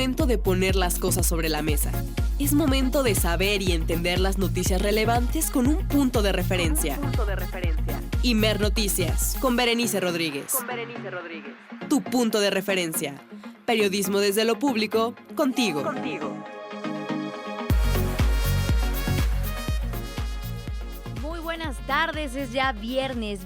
momento de poner las cosas sobre la mesa. Es momento de saber y entender las noticias relevantes con un punto de referencia. Imer Noticias, con Berenice Rodríguez. Tu punto de referencia. Periodismo desde lo público, contigo. Buenas tardes, es ya viernes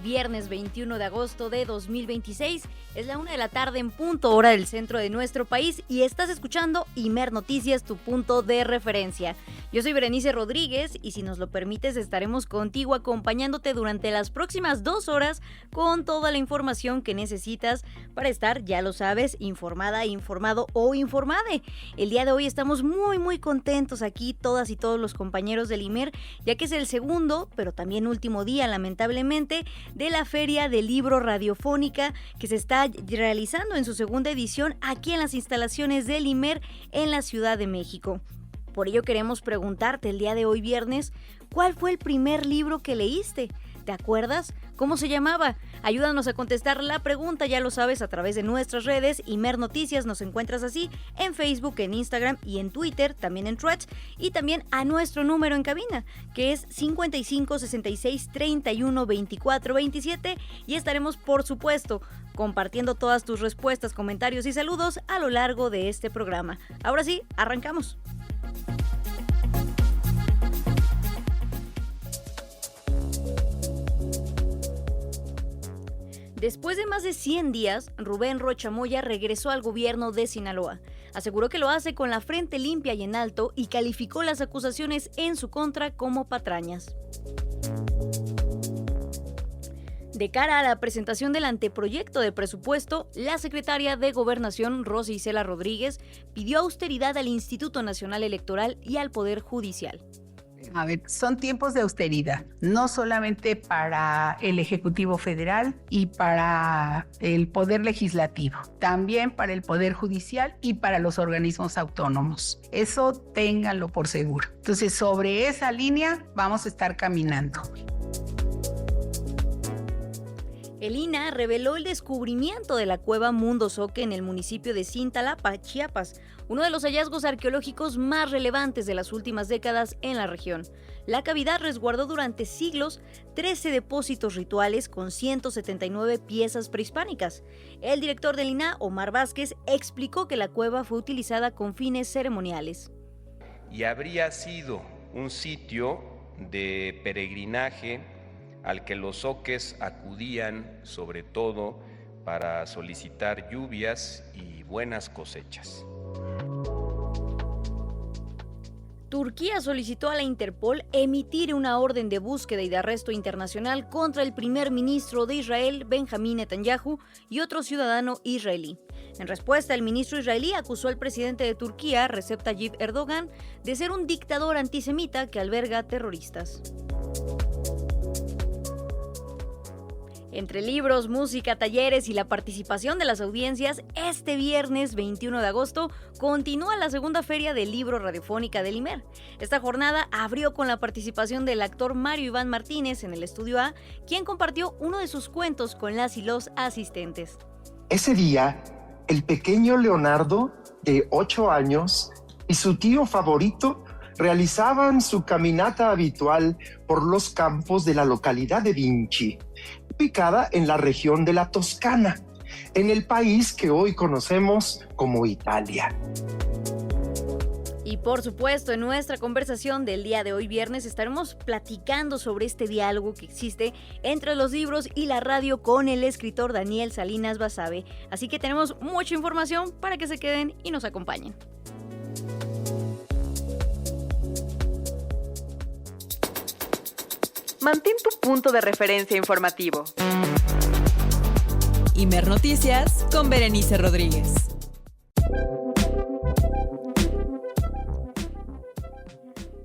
21 de agosto de 2026, es la 1 de la tarde en punto, hora del centro de nuestro país, y estás escuchando Imer Noticias, tu punto de referencia. Yo soy Berenice Rodríguez y si nos lo permites estaremos contigo acompañándote durante las próximas 2 horas con toda la información que necesitas para estar, ya lo sabes, informada, informado o informade. El día de hoy estamos muy contentos aquí, todas y todos los compañeros del Imer, ya que es el segundo, pero también último día, lamentablemente, de la Feria del Libro Radiofónica que se está realizando en su segunda edición aquí en las instalaciones del Imer en la Ciudad de México. Por ello queremos preguntarte el día de hoy viernes, ¿cuál fue el primer libro que leíste? ¿Te acuerdas? ¿Cómo se llamaba? Ayúdanos a contestar la pregunta, ya lo sabes, a través de nuestras redes. Imer Noticias, nos encuentras así en Facebook, en Instagram y en Twitter, también en Threads, y también a nuestro número en cabina, que es 55 66 31 24 27, y estaremos, por supuesto, compartiendo todas tus respuestas, comentarios y saludos a lo largo de este programa. Ahora sí, arrancamos. Después de más de 100 días, Rubén Rocha Moya regresó al gobierno de Sinaloa. Aseguró que lo hace con la frente limpia y en alto y calificó las acusaciones en su contra como patrañas. De cara a la presentación del anteproyecto de presupuesto, la secretaria de Gobernación, Rosa Isela Rodríguez, pidió austeridad al Instituto Nacional Electoral y al Poder Judicial. A ver, son tiempos de austeridad, no solamente para el Ejecutivo Federal y para el Poder Legislativo, también para el Poder Judicial y para los organismos autónomos. Eso ténganlo por seguro. Entonces, sobre esa línea vamos a estar caminando. El INAH reveló el descubrimiento de la cueva Mundo Zoque en el municipio de Cintalapa, Chiapas, uno de los hallazgos arqueológicos más relevantes de las últimas décadas en la región. La cavidad resguardó durante siglos 13 depósitos rituales con 179 piezas prehispánicas. El director del INAH, Omar Vázquez, explicó que la cueva fue utilizada con fines ceremoniales. Y habría sido un sitio de peregrinaje al que los zoques acudían sobre todo para solicitar lluvias y buenas cosechas. Turquía solicitó a la Interpol emitir una orden de búsqueda y de arresto internacional contra el primer ministro de Israel, Benjamín Netanyahu, y otro ciudadano israelí. En respuesta, el ministro israelí acusó al presidente de Turquía, Recep Tayyip Erdogan, de ser un dictador antisemita que alberga terroristas. Entre libros, música, talleres y la participación de las audiencias, este viernes 21 de agosto continúa la segunda Feria del Libro Radiofónica del Imer. Esta jornada abrió con la participación del actor Mario Iván Martínez en el Estudio A, quien compartió uno de sus cuentos con las y los asistentes. Ese día, el pequeño Leonardo, de 8 años, y su tío favorito realizaban su caminata habitual por los campos de la localidad de Vinci, ubicada en la región de la Toscana, en el país que hoy conocemos como Italia. Y por supuesto, en nuestra conversación del día de hoy viernes estaremos platicando sobre este diálogo que existe entre los libros y la radio con el escritor Daniel Salinas Basabe. Así que tenemos mucha información para que se queden y nos acompañen. Mantén tu punto de referencia informativo. Imer Noticias con Berenice Rodríguez.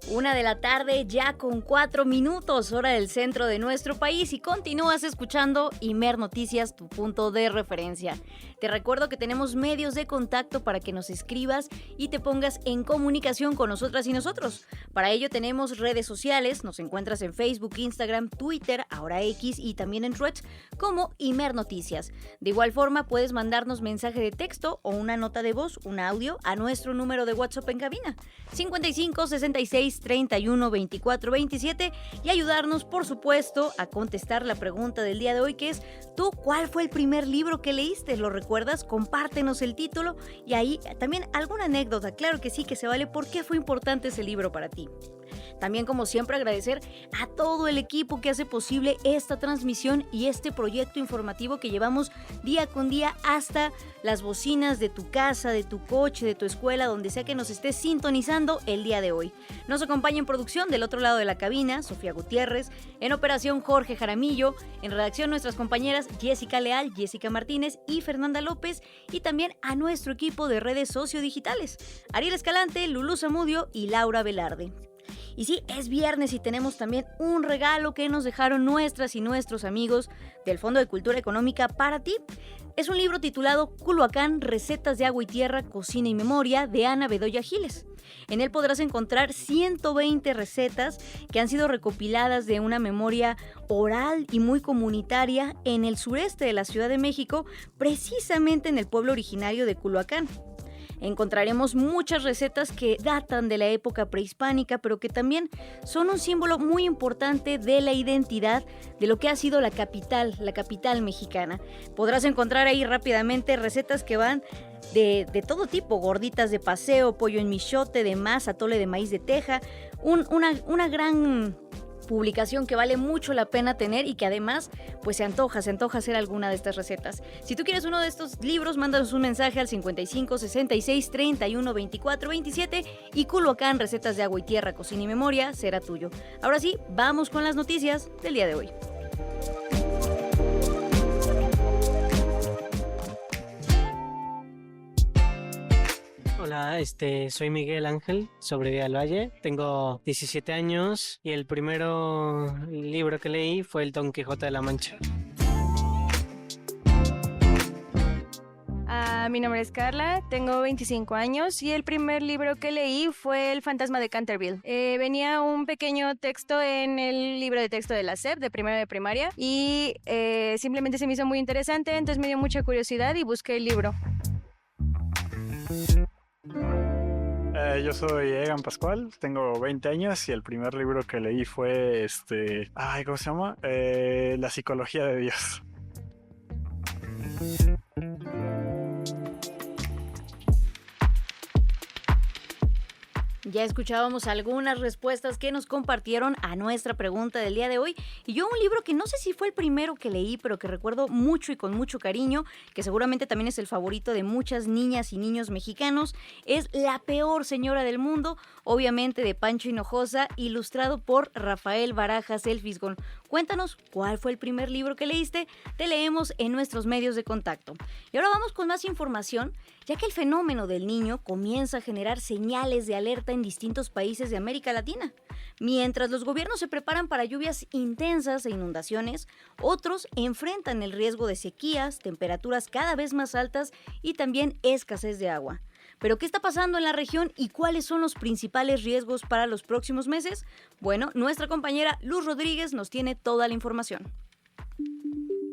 1:00 ya con 4 minutos, hora del centro de nuestro país, y continúas escuchando Imer Noticias, tu punto de referencia. Te recuerdo que tenemos medios de contacto para que nos escribas y te pongas en comunicación con nosotras y nosotros. Para ello tenemos redes sociales, nos encuentras en Facebook, Instagram, Twitter, ahora X y también en Threads como Imer Noticias. De igual forma puedes mandarnos mensaje de texto o una nota de voz, un audio, a nuestro número de WhatsApp en cabina, 55 66 31 24 27, y ayudarnos, por supuesto, a contestar la pregunta del día de hoy, que es: ¿tú cuál fue el primer libro que leíste? ¿Lo recuerdas? Compártenos el título y ahí también alguna anécdota. Claro que sí, que se vale. ¿Por qué fue importante ese libro para ti? También, como siempre, agradecer a todo el equipo que hace posible esta transmisión y este proyecto informativo que llevamos día con día hasta las bocinas de tu casa, de tu coche, de tu escuela, donde sea que nos estés sintonizando el día de hoy. Nos acompaña en producción del otro lado de la cabina Sofía Gutiérrez, en operación Jorge Jaramillo, en redacción nuestras compañeras Jessica Leal, Jessica Martínez y Fernanda López, y también a nuestro equipo de redes sociodigitales, Ariel Escalante, Lulú Zamudio y Laura Velarde. Y sí, es viernes y tenemos también un regalo que nos dejaron nuestras y nuestros amigos del Fondo de Cultura Económica para ti. Es un libro titulado Culhuacán, Recetas de Agua y Tierra, Cocina y Memoria, de Ana Bedoya Giles. En él podrás encontrar 120 recetas que han sido recopiladas de una memoria oral y muy comunitaria en el sureste de la Ciudad de México, precisamente en el pueblo originario de Culhuacán. Encontraremos muchas recetas que datan de la época prehispánica, pero que también son un símbolo muy importante de la identidad de lo que ha sido la capital mexicana. Podrás encontrar ahí rápidamente recetas que van de todo tipo: gorditas de paseo, pollo en michote, de masa, atole de maíz de teja, una gran publicación que vale mucho la pena tener y que además pues se antoja hacer alguna de estas recetas. Si tú quieres uno de estos libros, mándanos un mensaje al 55 66 31 24 27 y Culhuacán, Recetas de Agua y Tierra, Cocina y Memoria será tuyo. Ahora sí, vamos con las noticias del día de hoy. Hola, soy Miguel Ángel Sobrevive al Valle, tengo 17 años y el primero libro que leí fue el Don Quijote de la Mancha. Mi nombre es Carla, tengo 25 años y el primer libro que leí fue El Fantasma de Canterville. Venía un pequeño texto en el libro de texto de la SEP, de primero de primaria, y simplemente se me hizo muy interesante, entonces me dio mucha curiosidad y busqué el libro. Yo soy Egan Pascual, tengo 20 años y el primer libro que leí fue ¿cómo se llama? La psicología de Dios. Ya escuchábamos algunas respuestas que nos compartieron a nuestra pregunta del día de hoy, y yo un libro que no sé si fue el primero que leí, pero que recuerdo mucho y con mucho cariño, que seguramente también es el favorito de muchas niñas y niños mexicanos, es La Peor Señora del Mundo, obviamente de Pancho Hinojosa, ilustrado por Rafael Barajas el Fisgón. Cuéntanos cuál fue el primer libro que leíste, te leemos en nuestros medios de contacto. Y ahora vamos con más información, ya que el fenómeno del Niño comienza a generar señales de alerta en distintos países de América Latina. Mientras los gobiernos se preparan para lluvias intensas e inundaciones, otros enfrentan el riesgo de sequías, temperaturas cada vez más altas y también escasez de agua. ¿Pero qué está pasando en la región y cuáles son los principales riesgos para los próximos meses? Bueno, nuestra compañera Luz Rodríguez nos tiene toda la información.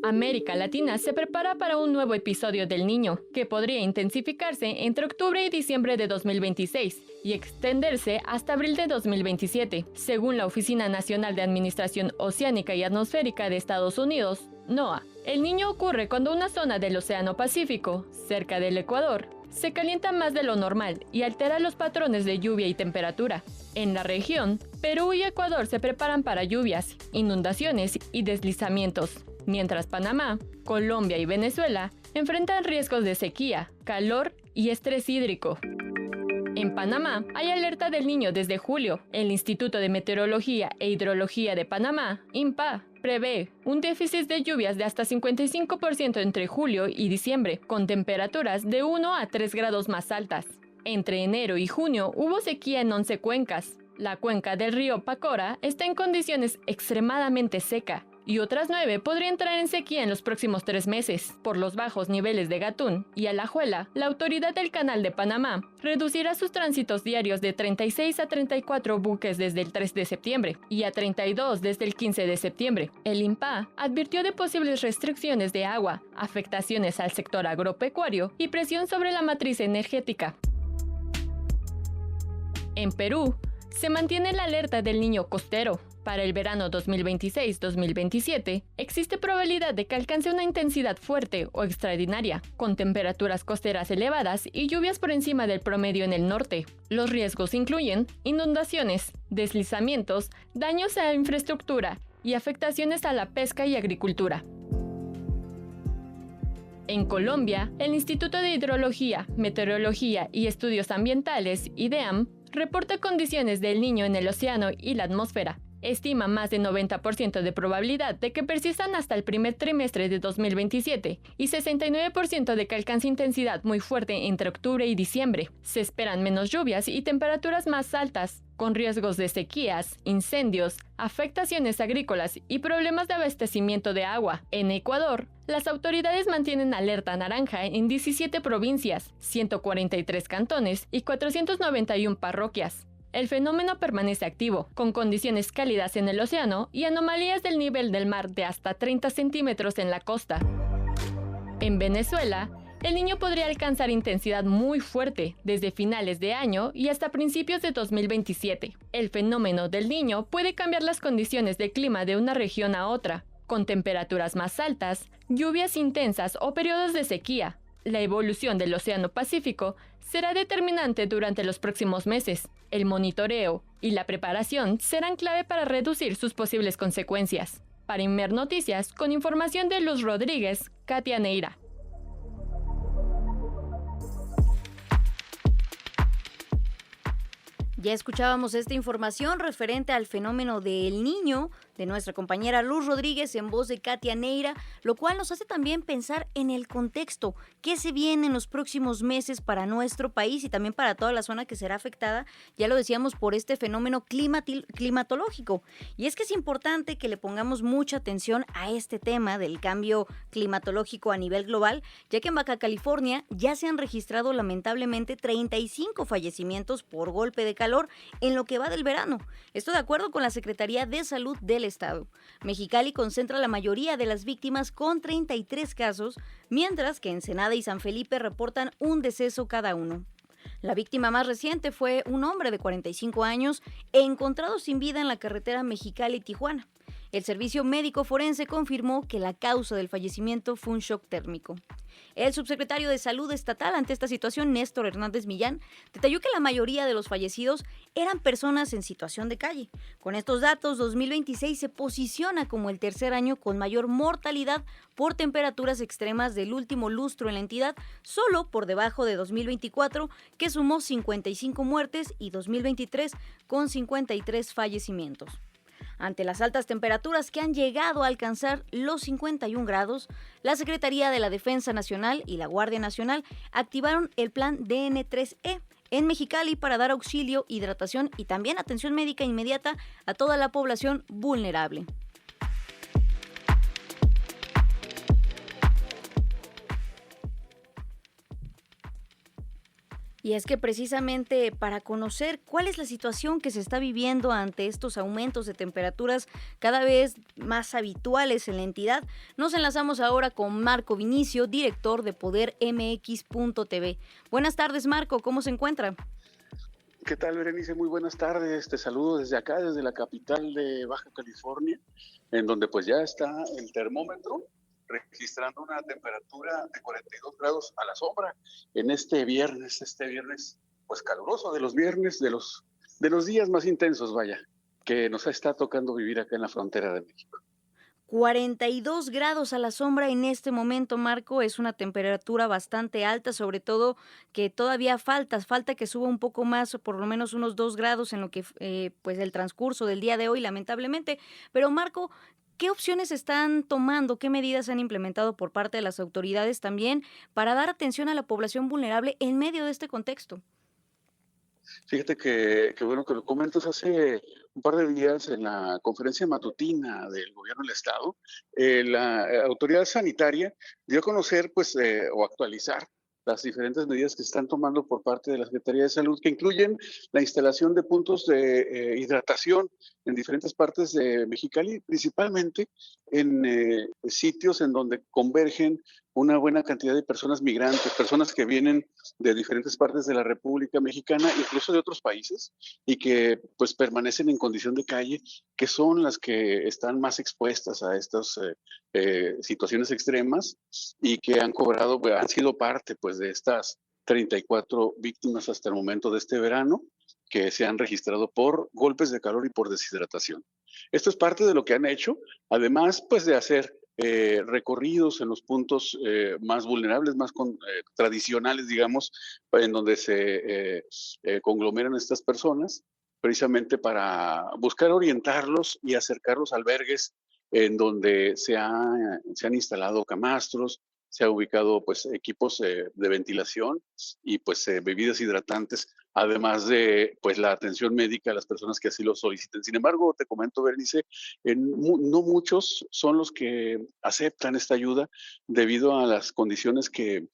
América Latina se prepara para un nuevo episodio del Niño, que podría intensificarse entre octubre y diciembre de 2026 y extenderse hasta abril de 2027, según la Oficina Nacional de Administración Oceánica y Atmosférica de Estados Unidos, NOAA. El Niño ocurre cuando una zona del Océano Pacífico, cerca del Ecuador, se calienta más de lo normal y altera los patrones de lluvia y temperatura. En la región, Perú y Ecuador se preparan para lluvias, inundaciones y deslizamientos, mientras Panamá, Colombia y Venezuela enfrentan riesgos de sequía, calor y estrés hídrico. En Panamá hay alerta del Niño desde julio. El Instituto de Meteorología e Hidrología de Panamá, INPA, prevé un déficit de lluvias de hasta 55% entre julio y diciembre, con temperaturas de 1 a 3 grados más altas. Entre enero y junio hubo sequía en 11 cuencas. La cuenca del río Pacora está en condiciones extremadamente seca y otras 9 podrían entrar en sequía en los próximos 3 meses. Por los bajos niveles de Gatún y Alajuela, la autoridad del Canal de Panamá reducirá sus tránsitos diarios de 36 a 34 buques desde el 3 de septiembre y a 32 desde el 15 de septiembre. El INPA advirtió de posibles restricciones de agua, afectaciones al sector agropecuario y presión sobre la matriz energética. En Perú, se mantiene la alerta del niño costero. Para el verano 2026-2027, existe probabilidad de que alcance una intensidad fuerte o extraordinaria, con temperaturas costeras elevadas y lluvias por encima del promedio en el norte. Los riesgos incluyen inundaciones, deslizamientos, daños a la infraestructura y afectaciones a la pesca y agricultura. En Colombia, el Instituto de Hidrología, Meteorología y Estudios Ambientales, IDEAM, reporta condiciones del Niño en el océano y la atmósfera. Estima más de 90% de probabilidad de que persistan hasta el primer trimestre de 2027 y 69% de que alcance intensidad muy fuerte entre octubre y diciembre. Se esperan menos lluvias y temperaturas más altas, con riesgos de sequías, incendios, afectaciones agrícolas y problemas de abastecimiento de agua. En Ecuador, las autoridades mantienen alerta naranja en 17 provincias, 143 cantones y 491 parroquias. El fenómeno permanece activo, con condiciones cálidas en el océano y anomalías del nivel del mar de hasta 30 centímetros en la costa. En Venezuela, el Niño podría alcanzar intensidad muy fuerte desde finales de año y hasta principios de 2027. El fenómeno del Niño puede cambiar las condiciones de clima de una región a otra, con temperaturas más altas, lluvias intensas o periodos de sequía. La evolución del Océano Pacífico será determinante durante los próximos meses. El monitoreo y la preparación serán clave para reducir sus posibles consecuencias. Para Imer Noticias, con información de Luz Rodríguez, Katia Neira. Ya escuchábamos esta información referente al fenómeno del Niño de nuestra compañera Luz Rodríguez en voz de Katia Neira, lo cual nos hace también pensar en el contexto, qué se viene en los próximos meses para nuestro país y también para toda la zona que será afectada, ya lo decíamos, por este fenómeno climatológico. Y es que es importante que le pongamos mucha atención a este tema del cambio climatológico a nivel global, ya que en Baja California ya se han registrado lamentablemente 35 fallecimientos por golpe de calor en lo que va del verano. Esto de acuerdo con la Secretaría de Salud del Estado. Mexicali concentra la mayoría de las víctimas con 33 casos, mientras que Ensenada y San Felipe reportan un deceso cada uno. La víctima más reciente fue un hombre de 45 años encontrado sin vida en la carretera Mexicali-Tijuana. El servicio médico forense confirmó que la causa del fallecimiento fue un shock térmico. El subsecretario de Salud Estatal ante esta situación, Néstor Hernández Millán, detalló que la mayoría de los fallecidos eran personas en situación de calle. Con estos datos, 2026 se posiciona como el tercer año con mayor mortalidad por temperaturas extremas del último lustro en la entidad, solo por debajo de 2024, que sumó 55 muertes, y 2023 con 53 fallecimientos. Ante las altas temperaturas que han llegado a alcanzar los 51 grados, la Secretaría de la Defensa Nacional y la Guardia Nacional activaron el plan DN3E en Mexicali para dar auxilio, hidratación y también atención médica inmediata a toda la población vulnerable. Y es que precisamente para conocer cuál es la situación que se está viviendo ante estos aumentos de temperaturas cada vez más habituales en la entidad, nos enlazamos ahora con Marco Vinicio, director de PoderMX.tv. Buenas tardes, Marco, ¿cómo se encuentra? ¿Qué tal, Berenice? Muy buenas tardes. Te saludo desde acá, desde la capital de Baja California, en donde pues ya está el termómetro registrando una temperatura de 42 grados a la sombra en este viernes pues caluroso de los viernes, de los días más intensos, vaya, que nos está tocando vivir acá en la frontera de México. 42 grados a la sombra en este momento, Marco, es una temperatura bastante alta, sobre todo que todavía falta que suba un poco más, por lo menos unos 2 grados en lo que pues el transcurso del día de hoy, lamentablemente. Pero Marco, ¿qué opciones están tomando? ¿Qué medidas han implementado por parte de las autoridades también para dar atención a la población vulnerable en medio de este contexto? Fíjate que bueno que lo comentas. Hace un par de días en la conferencia matutina del gobierno del estado, la autoridad sanitaria dio a conocer pues o actualizar las diferentes medidas que se están tomando por parte de la Secretaría de Salud, que incluyen la instalación de puntos de hidratación en diferentes partes de Mexicali, principalmente en sitios en donde convergen una buena cantidad de personas migrantes, personas que vienen de diferentes partes de la República Mexicana, incluso de otros países, y que pues permanecen en condición de calle, que son las que están más expuestas a estas situaciones extremas y que han cobrado, pues, han sido parte pues de estas 34 víctimas hasta el momento de este verano que se han registrado por golpes de calor y por deshidratación. Esto es parte de lo que han hecho, además pues de hacer recorridos en los puntos más vulnerables, más tradicionales, digamos, en donde se conglomeran estas personas, precisamente para buscar orientarlos y acercarlos a albergues en donde se han instalado camastros, se ha ubicado pues equipos de ventilación y pues bebidas hidratantes, además de pues la atención médica a las personas que así lo soliciten. Sin embargo, te comento, Bernice, no muchos son los que aceptan esta ayuda debido a las condiciones que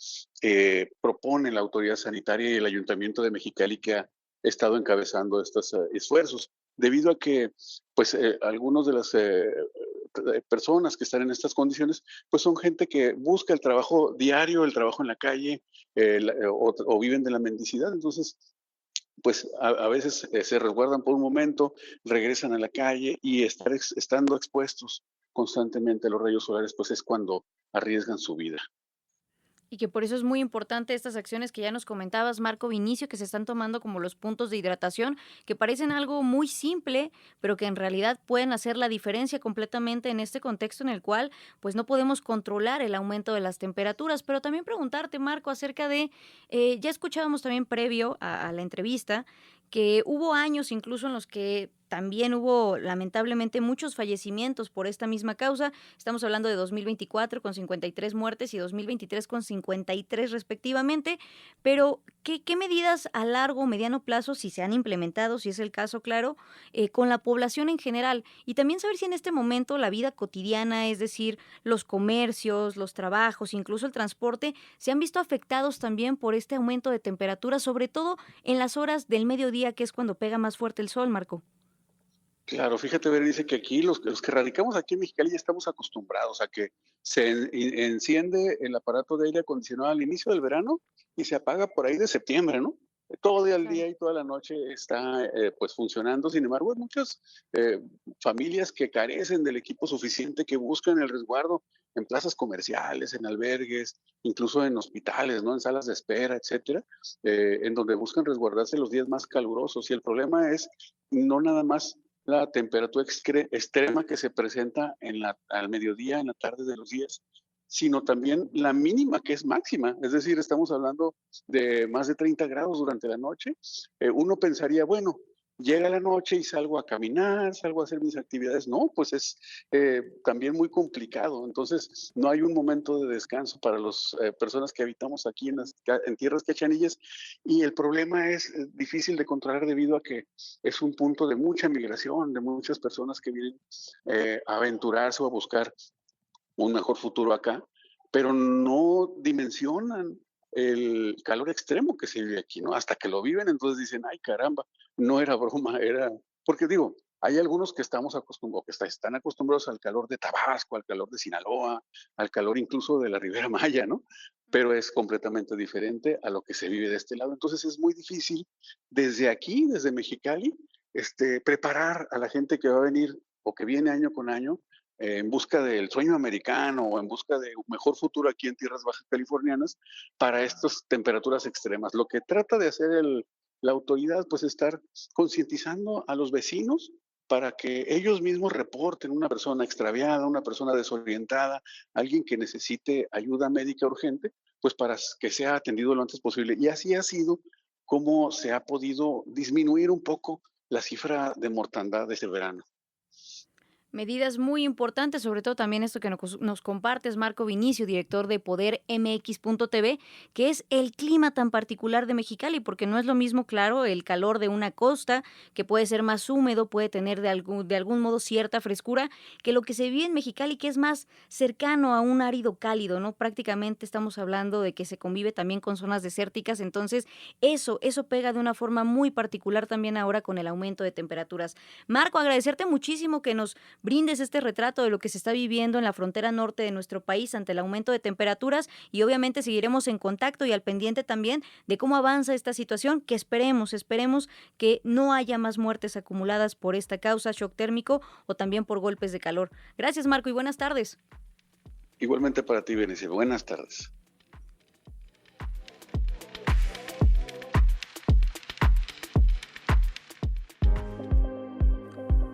propone la autoridad sanitaria y el Ayuntamiento de Mexicali, que ha estado encabezando estos esfuerzos, debido a que pues algunos de las personas que están en estas condiciones, pues son gente que busca el trabajo diario, el trabajo en la calle, o viven de la mendicidad. Entonces, pues a veces se resguardan por un momento, regresan a la calle y estando expuestos constantemente a los rayos solares, pues es cuando arriesgan su vida. Y que por eso es muy importante estas acciones que ya nos comentabas, Marco Vinicio, que se están tomando como los puntos de hidratación, que parecen algo muy simple, pero que en realidad pueden hacer la diferencia completamente en este contexto en el cual pues no podemos controlar el aumento de las temperaturas. Pero también preguntarte, Marco, acerca de, ya escuchábamos también previo a la entrevista, que hubo años incluso en los que también hubo lamentablemente muchos fallecimientos por esta misma causa. Estamos hablando de 2024 con 53 muertes y 2023 con 53 respectivamente. Pero, ¿qué medidas a largo o mediano plazo, si se han implementado, si es el caso, claro, con la población en general? Y también saber si en este momento la vida cotidiana, es decir, los comercios, los trabajos, incluso el transporte, se han visto afectados también por este aumento de temperatura, sobre todo en las horas del mediodía, que es cuando pega más fuerte el sol, Marco. Claro, fíjate, ver, dice que aquí los que radicamos aquí en Mexicali ya estamos acostumbrados a que se enciende el aparato de aire acondicionado al inicio del verano y se apaga por ahí de septiembre, ¿no? Todo el Claro. día y toda la noche está pues funcionando. Sin embargo, hay muchas familias que carecen del equipo suficiente, que buscan el resguardo en plazas comerciales, en albergues, incluso en hospitales, ¿no? En salas de espera, etcétera, en donde buscan resguardarse los días más calurosos. Y el problema es no nada más la temperatura extrema que se presenta al mediodía, en la tarde de los días, sino también la mínima que es máxima. Es decir, estamos hablando de más de 30 grados durante la noche. Uno pensaría, bueno, llega la noche y salgo a caminar, salgo a hacer mis actividades. No, pues es también muy complicado. Entonces, no hay un momento de descanso para las personas que habitamos aquí en tierras cachanillas. Y el problema es difícil de controlar debido a que es un punto de mucha migración, de muchas personas que vienen a aventurarse o a buscar un mejor futuro acá, pero no dimensionan el calor extremo que se vive aquí, ¿no? Hasta que lo viven, entonces dicen, ay, caramba, no era broma, era... Porque digo, hay algunos que estamos acostumbrados, están acostumbrados al calor de Tabasco, al calor de Sinaloa, al calor incluso de la Ribera Maya, ¿no? Pero es completamente diferente a lo que se vive de este lado. Entonces es muy difícil desde aquí, desde Mexicali, preparar a la gente que va a venir o que viene año con año en busca del sueño americano o en busca de un mejor futuro aquí en tierras bajas californianas para estas temperaturas extremas. Lo que trata de hacer la autoridad, pues estar concientizando a los vecinos para que ellos mismos reporten una persona extraviada, una persona desorientada, alguien que necesite ayuda médica urgente, pues para que sea atendido lo antes posible. Y así ha sido como se ha podido disminuir un poco la cifra de mortandad de este verano. Medidas muy importantes, sobre todo también esto que nos compartes, Marco Vinicio, director de Poder MX.tv, que es el clima tan particular de Mexicali, porque no es lo mismo, claro, el calor de una costa, que puede ser más húmedo, puede tener de algún modo cierta frescura, que lo que se vive en Mexicali, que es más cercano a un árido cálido, ¿no? Prácticamente estamos hablando de que se convive también con zonas desérticas, entonces eso pega de una forma muy particular también ahora con el aumento de temperaturas. Marco, agradecerte muchísimo que nos brindes este retrato de lo que se está viviendo en la frontera norte de nuestro país ante el aumento de temperaturas y obviamente seguiremos en contacto y al pendiente también de cómo avanza esta situación, que esperemos que no haya más muertes acumuladas por esta causa, shock térmico o también por golpes de calor. Gracias, Marco, y buenas tardes. Igualmente para ti, Berenice. Buenas tardes.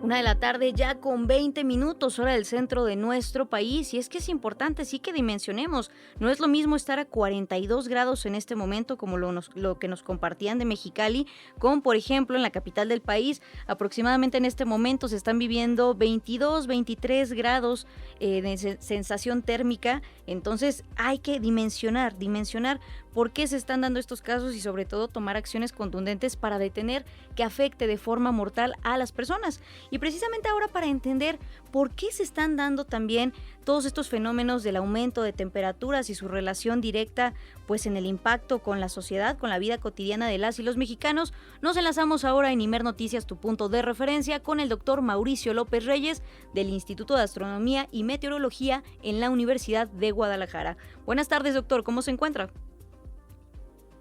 1 de la tarde ya con 20 minutos, hora del centro de nuestro país. Y es que es importante, sí que dimensionemos. No es lo mismo estar a 42 grados en este momento, como lo que nos compartían de Mexicali, con, por ejemplo, en la capital del país, aproximadamente en este momento se están viviendo 22, 23 grados de sensación térmica. Entonces hay que dimensionar por qué se están dando estos casos y sobre todo tomar acciones contundentes para detener que afecte de forma mortal a las personas. Y precisamente ahora para entender por qué se están dando también todos estos fenómenos del aumento de temperaturas y su relación directa pues en el impacto con la sociedad, con la vida cotidiana de las y los mexicanos, nos enlazamos ahora en Imer Noticias, tu punto de referencia, con el doctor Mauricio López Reyes del Instituto de Astronomía y Meteorología en la Universidad de Guadalajara. Buenas tardes, doctor, ¿cómo se encuentra?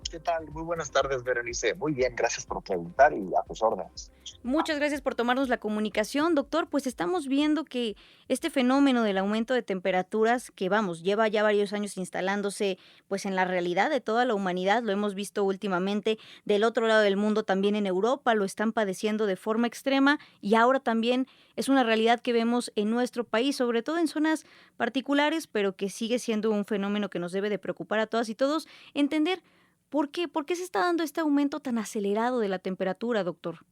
¿Qué tal? Muy buenas tardes, Berenice. Muy bien, gracias por preguntar y a tus órdenes. Muchas gracias por tomarnos la comunicación, doctor. Pues estamos viendo que este fenómeno del aumento de temperaturas, que lleva ya varios años instalándose pues en la realidad de toda la humanidad, lo hemos visto últimamente del otro lado del mundo, también en Europa, lo están padeciendo de forma extrema y ahora también es una realidad que vemos en nuestro país, sobre todo en zonas particulares, pero que sigue siendo un fenómeno que nos debe de preocupar a todas y todos. Entender ¿por qué? ¿Por qué se está dando este aumento tan acelerado de la temperatura, doctor?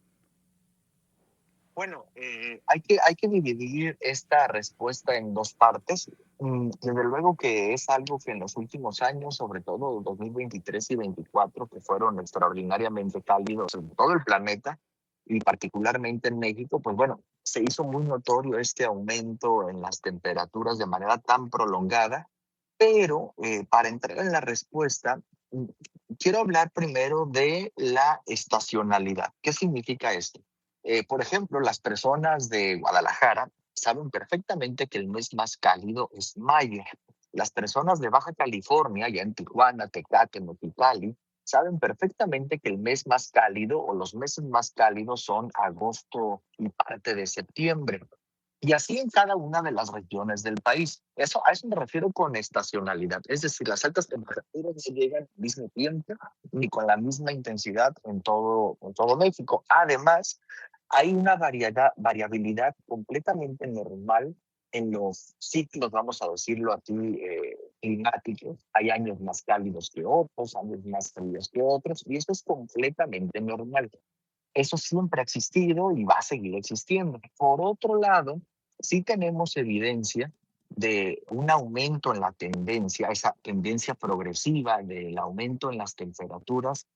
Bueno, hay que dividir esta respuesta en dos partes. Desde luego que es algo que en los últimos años, sobre todo 2023 y 2024, que fueron extraordinariamente cálidos en todo el planeta y particularmente en México, pues bueno, se hizo muy notorio este aumento en las temperaturas de manera tan prolongada, pero para entrar en la respuesta, quiero hablar primero de la estacionalidad. ¿Qué significa esto? Por ejemplo, las personas de Guadalajara saben perfectamente que el mes más cálido es mayo. Las personas de Baja California, ya en Tijuana, Tecate, Mexicali, saben perfectamente que el mes más cálido o los meses más cálidos son agosto y parte de septiembre. Y así en cada una de las regiones del país. A eso me refiero con estacionalidad. Es decir, las altas temperaturas no llegan al mismo tiempo ni con la misma intensidad en todo México. Además, hay una variabilidad completamente normal en los ciclos, vamos a decirlo aquí, climáticos. Hay años más cálidos que otros, años más fríos que otros, y eso es completamente normal. Eso siempre ha existido y va a seguir existiendo. Por otro lado, sí tenemos evidencia de un aumento en la tendencia, esa tendencia progresiva del aumento en las temperaturas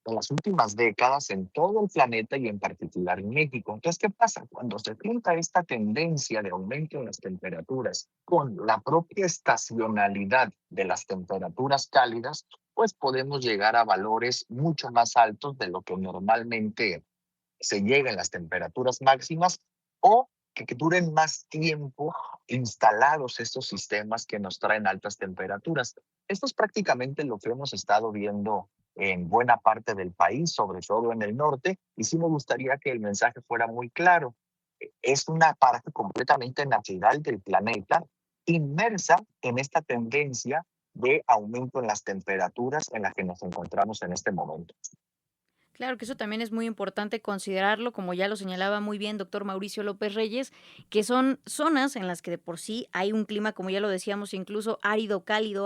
en las últimas décadas en todo el planeta y en particular en México. Entonces, ¿qué pasa? Cuando se junta esta tendencia de aumento en las temperaturas con la propia estacionalidad de las temperaturas cálidas, pues podemos llegar a valores mucho más altos de lo que normalmente se llega en las temperaturas máximas o que duren más tiempo instalados estos sistemas que nos traen altas temperaturas. Esto es prácticamente lo que hemos estado viendo en buena parte del país, sobre todo en el norte, y sí me gustaría que el mensaje fuera muy claro. Es una parte completamente natural del planeta, inmersa en esta tendencia de aumento en las temperaturas en la que nos encontramos en este momento. Claro que eso también es muy importante considerarlo, como ya lo señalaba muy bien doctor Mauricio López Reyes, que son zonas en las que de por sí hay un clima, como ya lo decíamos, incluso árido, cálido,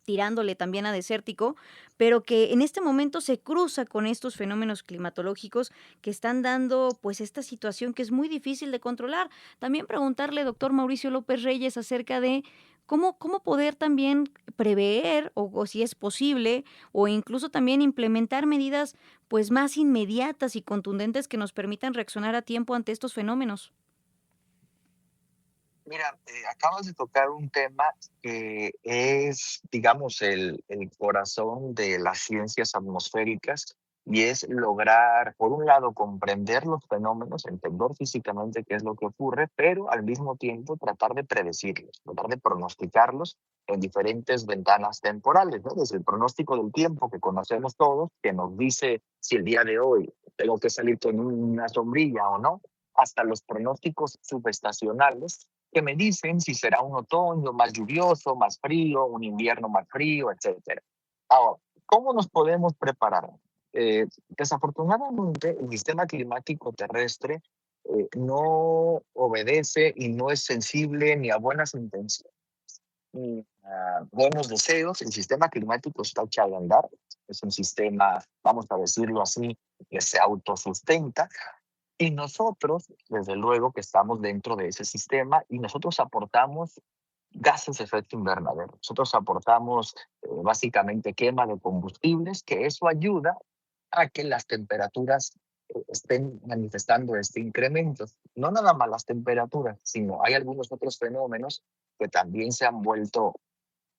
tirándole también a desértico, pero que en este momento se cruza con estos fenómenos climatológicos que están dando pues esta situación que es muy difícil de controlar. También preguntarle, doctor Mauricio López Reyes, acerca de cómo poder también prever o si es posible o incluso también implementar medidas pues más inmediatas y contundentes que nos permitan reaccionar a tiempo ante estos fenómenos. Mira, acabas de tocar un tema que es, digamos, el corazón de las ciencias atmosféricas y es lograr, por un lado, comprender los fenómenos, entender físicamente qué es lo que ocurre, pero al mismo tiempo tratar de predecirlos, tratar de pronosticarlos en diferentes ventanas temporales, ¿no? Desde el pronóstico del tiempo que conocemos todos, que nos dice si el día de hoy tengo que salir con una sombrilla o no, hasta los pronósticos subestacionales que me dicen si será un otoño más lluvioso, más frío, un invierno más frío, etcétera. Ahora, ¿cómo nos podemos preparar? Desafortunadamente, el sistema climático terrestre no obedece y no es sensible ni a buenas intenciones ni a buenos deseos. El sistema climático está echado a andar. Es un sistema, vamos a decirlo así, que se autosustenta. Y nosotros, desde luego que estamos dentro de ese sistema y nosotros aportamos gases de efecto invernadero. Nosotros aportamos básicamente quema de combustibles, que eso ayuda a que las temperaturas estén manifestando este incremento. No nada más las temperaturas, sino hay algunos otros fenómenos que también se han vuelto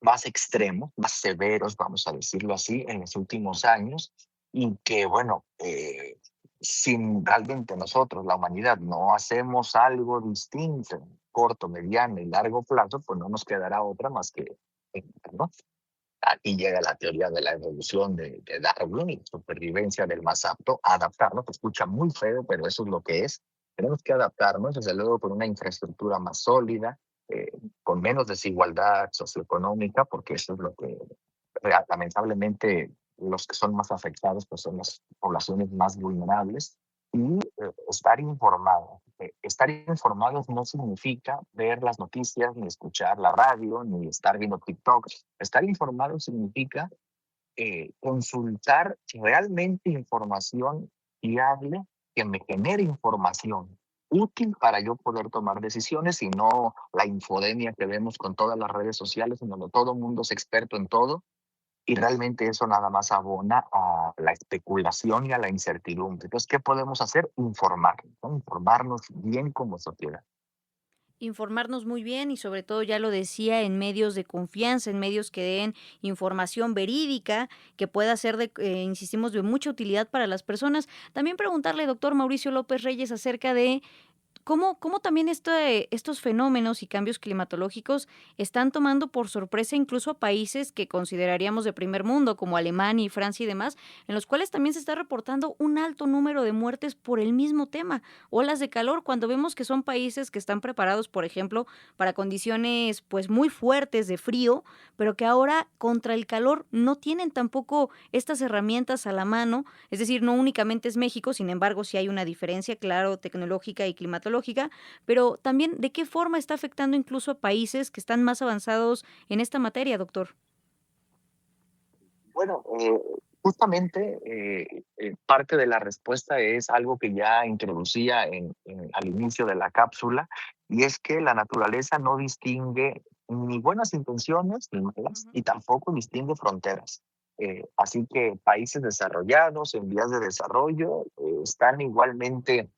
más extremos, más severos, vamos a decirlo así, en los últimos años y que, bueno, si realmente nosotros, la humanidad, no hacemos algo distinto en corto, mediano y largo plazo, pues no nos quedará otra más que, ¿no? Aquí llega la teoría de la evolución de Darwin y supervivencia del más apto a adaptarnos. Se escucha muy feo, pero eso es lo que es. Tenemos que adaptarnos, desde luego, con una infraestructura más sólida, con menos desigualdad socioeconómica, porque eso es lo que lamentablemente los que son más afectados pues son las poblaciones más vulnerables y estar informados. Estar informados no significa ver las noticias, ni escuchar la radio, ni estar viendo TikTok. Estar informado significa consultar realmente información fiable que me genere información útil para yo poder tomar decisiones y no la infodemia que vemos con todas las redes sociales en donde todo el mundo es experto en todo y realmente eso nada más abona a la especulación y a la incertidumbre. Entonces, ¿qué podemos hacer? Informarnos, ¿no? Informarnos bien como sociedad. Informarnos muy bien y sobre todo, ya lo decía, en medios de confianza, en medios que den información verídica, que pueda ser insistimos, de mucha utilidad para las personas. También preguntarle, doctor Mauricio López Reyes, acerca de ¿cómo también estos fenómenos y cambios climatológicos están tomando por sorpresa incluso a países que consideraríamos de primer mundo, como Alemania y Francia y demás, en los cuales también se está reportando un alto número de muertes por el mismo tema, olas de calor, cuando vemos que son países que están preparados, por ejemplo, para condiciones pues muy fuertes de frío, pero que ahora contra el calor no tienen tampoco estas herramientas a la mano, es decir, no únicamente es México, sin embargo, sí hay una diferencia, claro, tecnológica y climatológica, pero también de qué forma está afectando incluso a países que están más avanzados en esta materia, doctor. Bueno, justamente parte de la respuesta es algo que ya introducía al inicio de la cápsula, y es que la naturaleza no distingue ni buenas intenciones ni malas, y tampoco distingue fronteras. Así que países desarrollados, en vías de desarrollo, están igualmente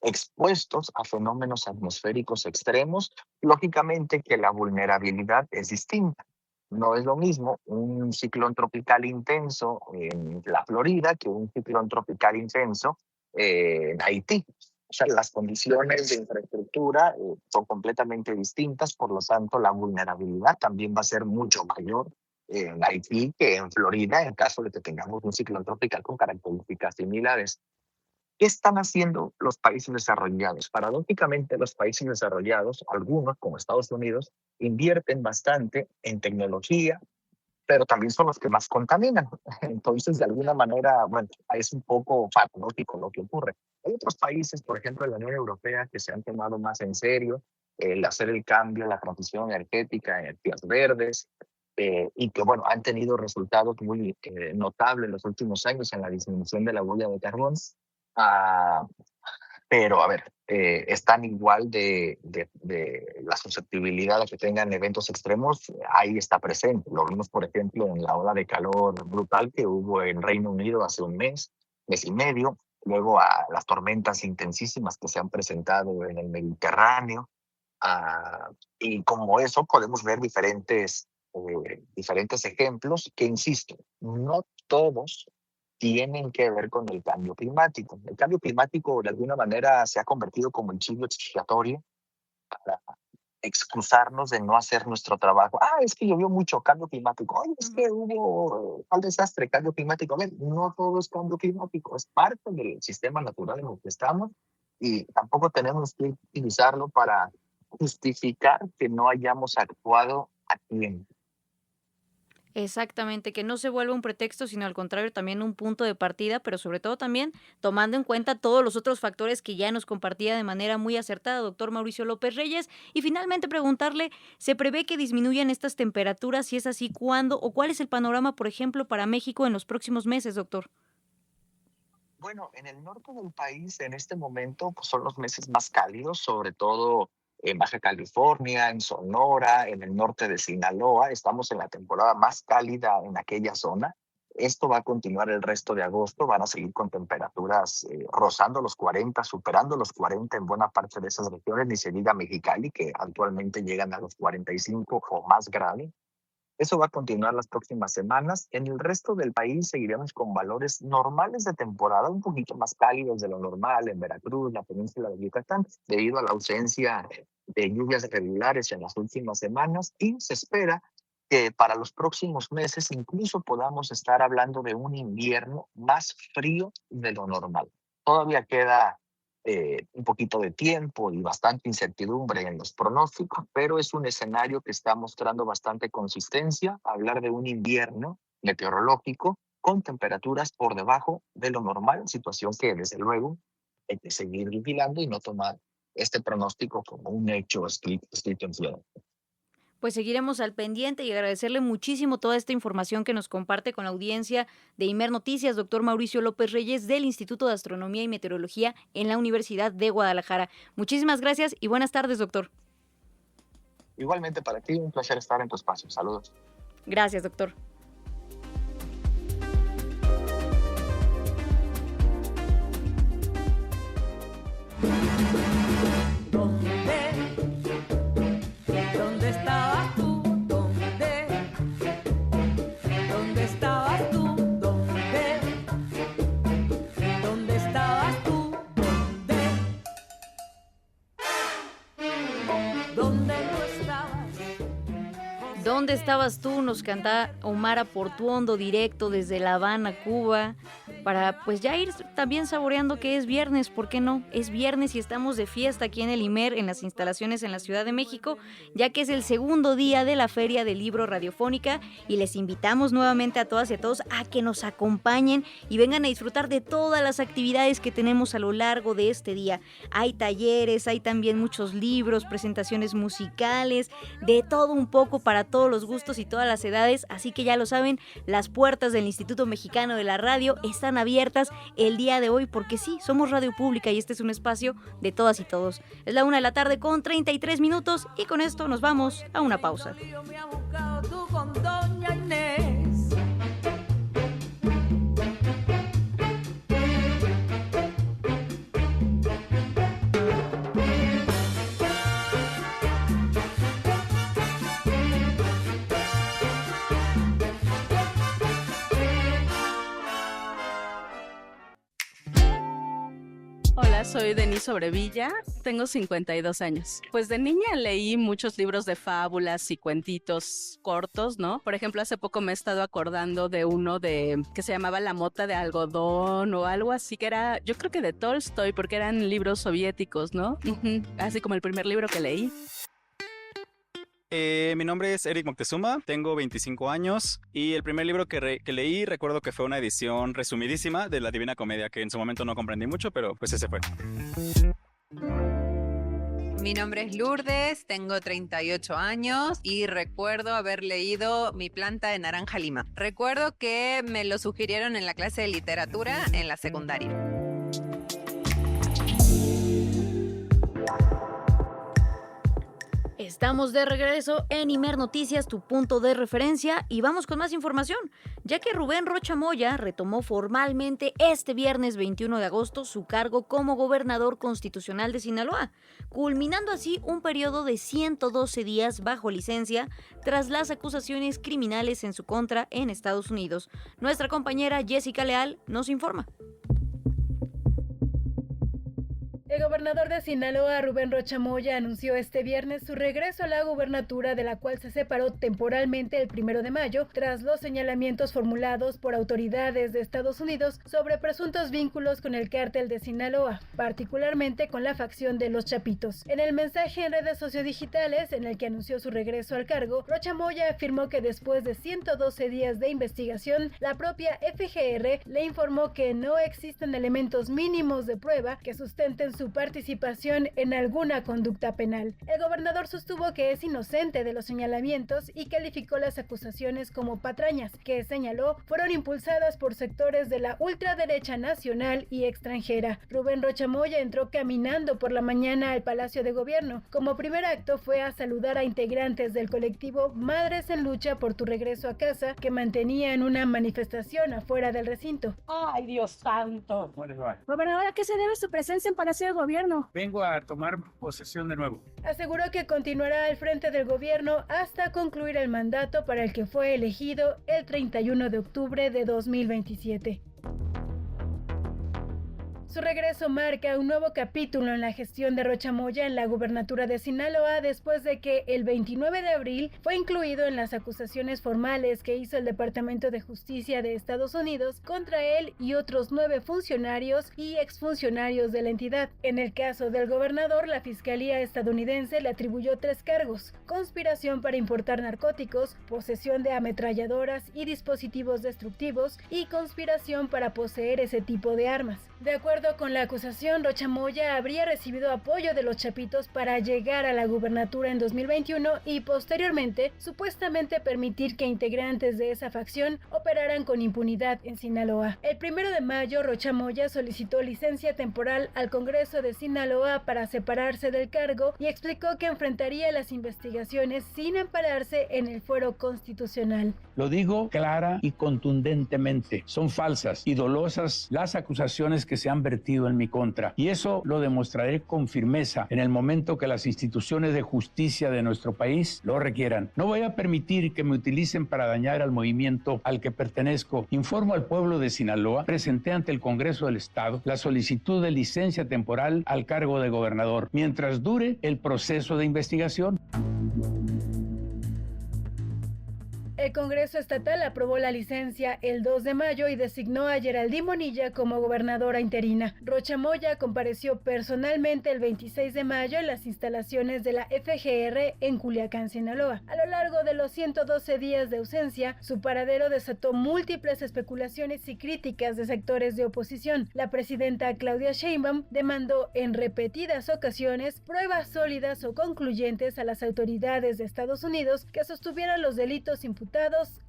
expuestos a fenómenos atmosféricos extremos. Lógicamente que la vulnerabilidad es distinta. No es lo mismo un ciclón tropical intenso en la Florida que un ciclón tropical intenso en Haití. O sea, las condiciones de infraestructura son completamente distintas, por lo tanto la vulnerabilidad también va a ser mucho mayor en Haití que en Florida en caso de que tengamos un ciclón tropical con características similares. ¿Qué están haciendo los países desarrollados? Paradójicamente, los países desarrollados, algunos como Estados Unidos, invierten bastante en tecnología, pero también son los que más contaminan. Entonces, de alguna manera, bueno, es un poco paradójico lo que ocurre. Hay otros países, por ejemplo, en la Unión Europea, que se han tomado más en serio el hacer el cambio, la transición energética, energías verdes, y que, bueno, han tenido resultados muy notables en los últimos años en la disminución de la huella de carbón. Ah, pero, a ver, están igual de la susceptibilidad a que tengan eventos extremos, ahí está presente. Lo vimos, por ejemplo, en la ola de calor brutal que hubo en Reino Unido hace un mes y medio, luego a las tormentas intensísimas que se han presentado en el Mediterráneo, y como eso podemos ver diferentes ejemplos que, insisto, no todos tienen que ver con el cambio climático. El cambio climático, de alguna manera, se ha convertido como el chivo expiatorio para excusarnos de no hacer nuestro trabajo. Es que llovió mucho, cambio climático. Ay, es que hubo tal desastre, cambio climático. A ver, no todo es cambio climático, es parte del sistema natural en el que estamos y tampoco tenemos que utilizarlo para justificar que no hayamos actuado a tiempo. Exactamente, que no se vuelva un pretexto, sino al contrario también un punto de partida, pero sobre todo también tomando en cuenta todos los otros factores que ya nos compartía de manera muy acertada doctor Mauricio López Reyes. Y finalmente preguntarle, ¿se prevé que disminuyan estas temperaturas? Si es así, ¿cuándo? ¿O cuál es el panorama, por ejemplo, para México en los próximos meses, doctor? Bueno, en el norte del país en este momento pues, son los meses más cálidos, sobre todo en Baja California, en Sonora, en el norte de Sinaloa. Estamos en la temporada más cálida en aquella zona. Esto va a continuar el resto de agosto. Van a seguir con temperaturas rozando los 40, superando los 40 en buena parte de esas regiones, ni se diga Mexicali, que actualmente llegan a los 45 o más grados. Eso va a continuar las próximas semanas. En el resto del país seguiremos con valores normales de temporada, un poquito más cálidos de lo normal en Veracruz, la península de Yucatán, debido a la ausencia de lluvias regulares en las últimas semanas, y se espera que para los próximos meses incluso podamos estar hablando de un invierno más frío de lo normal. Todavía queda un poquito de tiempo y bastante incertidumbre en los pronósticos, pero es un escenario que está mostrando bastante consistencia. Hablar de un invierno meteorológico con temperaturas por debajo de lo normal, situación que desde luego hay que seguir vigilando y no tomar este pronóstico como un hecho escrito en piedra. Pues seguiremos al pendiente y agradecerle muchísimo toda esta información que nos comparte con la audiencia de Imer Noticias, doctor Mauricio López Reyes del Instituto de Astronomía y Meteorología en la Universidad de Guadalajara. Muchísimas gracias y buenas tardes, doctor. Igualmente para ti, un placer estar en tu espacio. Saludos. Gracias, doctor. ¿Dónde estabas tú? Nos canta Omar Portuondo directo desde La Habana, Cuba, para pues ya ir también saboreando que es viernes, ¿por qué no? Es viernes y estamos de fiesta aquí en el IMER, en las instalaciones en la Ciudad de México, ya que es el segundo día de la Feria del Libro Radiofónica y les invitamos nuevamente a todas y a todos a que nos acompañen y vengan a disfrutar de todas las actividades que tenemos a lo largo de este día. Hay talleres, hay también muchos libros, presentaciones musicales, de todo un poco para todos los gustos y todas las edades, así que ya lo saben, las puertas del Instituto Mexicano de la Radio están abiertas el día de hoy porque sí, somos radio pública y este es un espacio de todas y todos. Es la 1:00 con 33 minutos y con esto nos vamos a una pausa. Hola, soy Denise Sobrevilla, tengo 52 años. Pues de niña leí muchos libros de fábulas y cuentitos cortos, ¿no? Por ejemplo, hace poco me he estado acordando de uno que se llamaba La mota de algodón o algo así, que era, yo creo que de Tolstoy, porque eran libros soviéticos, ¿no? Así como el primer libro que leí. Mi nombre es Eric Moctezuma, tengo 25 años y el primer libro que leí recuerdo que fue una edición resumidísima de La Divina Comedia, que en su momento no comprendí mucho, pero pues ese fue. Mi nombre es Lourdes, tengo 38 años y recuerdo haber leído Mi planta de naranja lima. Recuerdo que me lo sugirieron en la clase de literatura en la secundaria. Estamos de regreso en Imer Noticias, tu punto de referencia, y vamos con más información, ya que Rubén Rocha Moya retomó formalmente este viernes 21 de agosto su cargo como gobernador constitucional de Sinaloa, culminando así un periodo de 112 días bajo licencia tras las acusaciones criminales en su contra en Estados Unidos. Nuestra compañera Jessica Leal nos informa. El gobernador de Sinaloa, Rubén Rocha Moya, anunció este viernes su regreso a la gubernatura, de la cual se separó temporalmente el 1 de mayo tras los señalamientos formulados por autoridades de Estados Unidos sobre presuntos vínculos con el cártel de Sinaloa, particularmente con la facción de los Chapitos. En el mensaje en redes sociodigitales en el que anunció su regreso al cargo, Rocha Moya afirmó que después de 112 días de investigación, la propia FGR le informó que no existen elementos mínimos de prueba que sustenten su participación en alguna conducta penal. El gobernador sostuvo que es inocente de los señalamientos y calificó las acusaciones como patrañas, que señaló fueron impulsadas por sectores de la ultraderecha nacional y extranjera. Rubén Rocha Moya entró caminando por la mañana al Palacio de Gobierno. Como primer acto fue a saludar a integrantes del colectivo Madres en Lucha por tu Regreso a Casa, que mantenían una manifestación afuera del recinto. ¡Ay, Dios santo! Gobernador, ¿a qué se debe su presencia en Palacio de Gobierno? Vengo a tomar posesión de nuevo. Aseguró que continuará al frente del gobierno hasta concluir el mandato para el que fue elegido el 31 de octubre de 2027. Su regreso marca un nuevo capítulo en la gestión de Rocha Moya en la gubernatura de Sinaloa, después de que el 29 de abril fue incluido en las acusaciones formales que hizo el Departamento de Justicia de Estados Unidos contra él y otros 9 funcionarios y exfuncionarios de la entidad. En el caso del gobernador, la Fiscalía estadounidense le atribuyó 3 cargos: conspiración para importar narcóticos, posesión de ametralladoras y dispositivos destructivos y conspiración para poseer ese tipo de armas. De acuerdo con la acusación, Rocha Moya habría recibido apoyo de los Chapitos para llegar a la gubernatura en 2021 y posteriormente supuestamente permitir que integrantes de esa facción operaran con impunidad en Sinaloa. El 1 de mayo, Rocha Moya solicitó licencia temporal al Congreso de Sinaloa para separarse del cargo y explicó que enfrentaría las investigaciones sin ampararse en el fuero constitucional. Lo digo clara y contundentemente. Son falsas y dolosas las acusaciones que se han vertido en mi contra, y eso lo demostraré con firmeza en el momento que las instituciones de justicia de nuestro país lo requieran. No voy a permitir que me utilicen para dañar al movimiento al que pertenezco. Informo al pueblo de Sinaloa, presenté ante el Congreso del Estado la solicitud de licencia temporal al cargo de gobernador, mientras dure el proceso de investigación. El Congreso Estatal aprobó la licencia el 2 de mayo y designó a Geraldine Bonilla como gobernadora interina. Rocha Moya compareció personalmente el 26 de mayo en las instalaciones de la FGR en Culiacán, Sinaloa. A lo largo de los 112 días de ausencia, su paradero desató múltiples especulaciones y críticas de sectores de oposición. La presidenta Claudia Sheinbaum demandó en repetidas ocasiones pruebas sólidas o concluyentes a las autoridades de Estados Unidos que sostuvieran los delitos imputados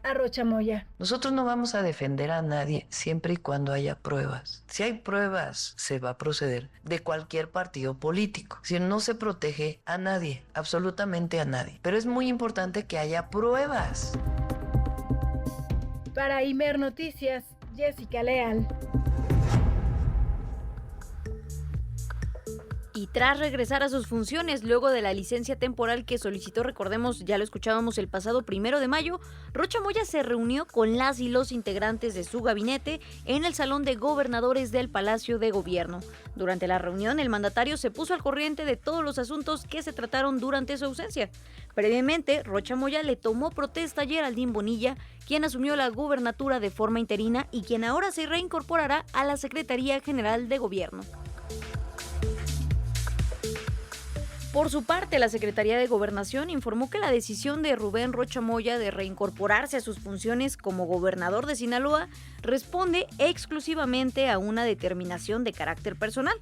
a Rocha Moya. Nosotros no vamos a defender a nadie siempre y cuando haya pruebas. Si hay pruebas, se va a proceder de cualquier partido político. Si no se protege a nadie, absolutamente a nadie. Pero es muy importante que haya pruebas. Para Imer Noticias, Jessica Leal. Y tras regresar a sus funciones luego de la licencia temporal que solicitó, recordemos, ya lo escuchábamos el pasado 1 de mayo, Rocha Moya se reunió con las y los integrantes de su gabinete en el Salón de Gobernadores del Palacio de Gobierno. Durante la reunión, el mandatario se puso al corriente de todos los asuntos que se trataron durante su ausencia. Previamente, Rocha Moya le tomó protesta a Geraldine Bonilla, quien asumió la gubernatura de forma interina y quien ahora se reincorporará a la Secretaría General de Gobierno. Por su parte, la Secretaría de Gobernación informó que la decisión de Rubén Rocha Moya de reincorporarse a sus funciones como gobernador de Sinaloa responde exclusivamente a una determinación de carácter personal.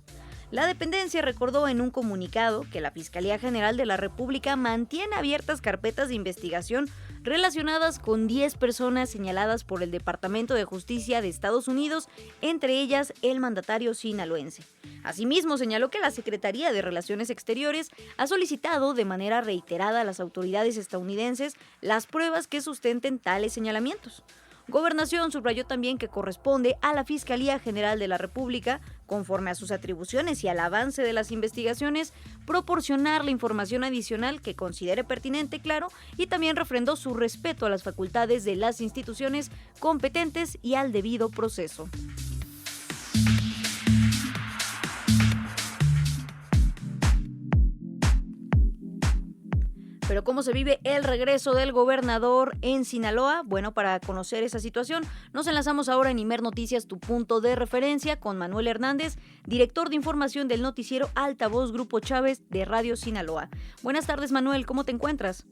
La dependencia recordó en un comunicado que la Fiscalía General de la República mantiene abiertas carpetas de investigación relacionadas con 10 personas señaladas por el Departamento de Justicia de Estados Unidos, entre ellas el mandatario sinaloense. Asimismo, señaló que la Secretaría de Relaciones Exteriores ha solicitado de manera reiterada a las autoridades estadounidenses las pruebas que sustenten tales señalamientos. Gobernación subrayó también que corresponde a la Fiscalía General de la República, conforme a sus atribuciones y al avance de las investigaciones, proporcionar la información adicional que considere pertinente, claro, y también refrendó su respeto a las facultades de las instituciones competentes y al debido proceso. Pero ¿cómo se vive el regreso del gobernador en Sinaloa? Bueno, para conocer esa situación, nos enlazamos ahora en Imer Noticias, tu punto de referencia, con Manuel Hernández, director de información del noticiero Altavoz Grupo Chávez de Radio Sinaloa. Buenas tardes, Manuel, ¿cómo te encuentras?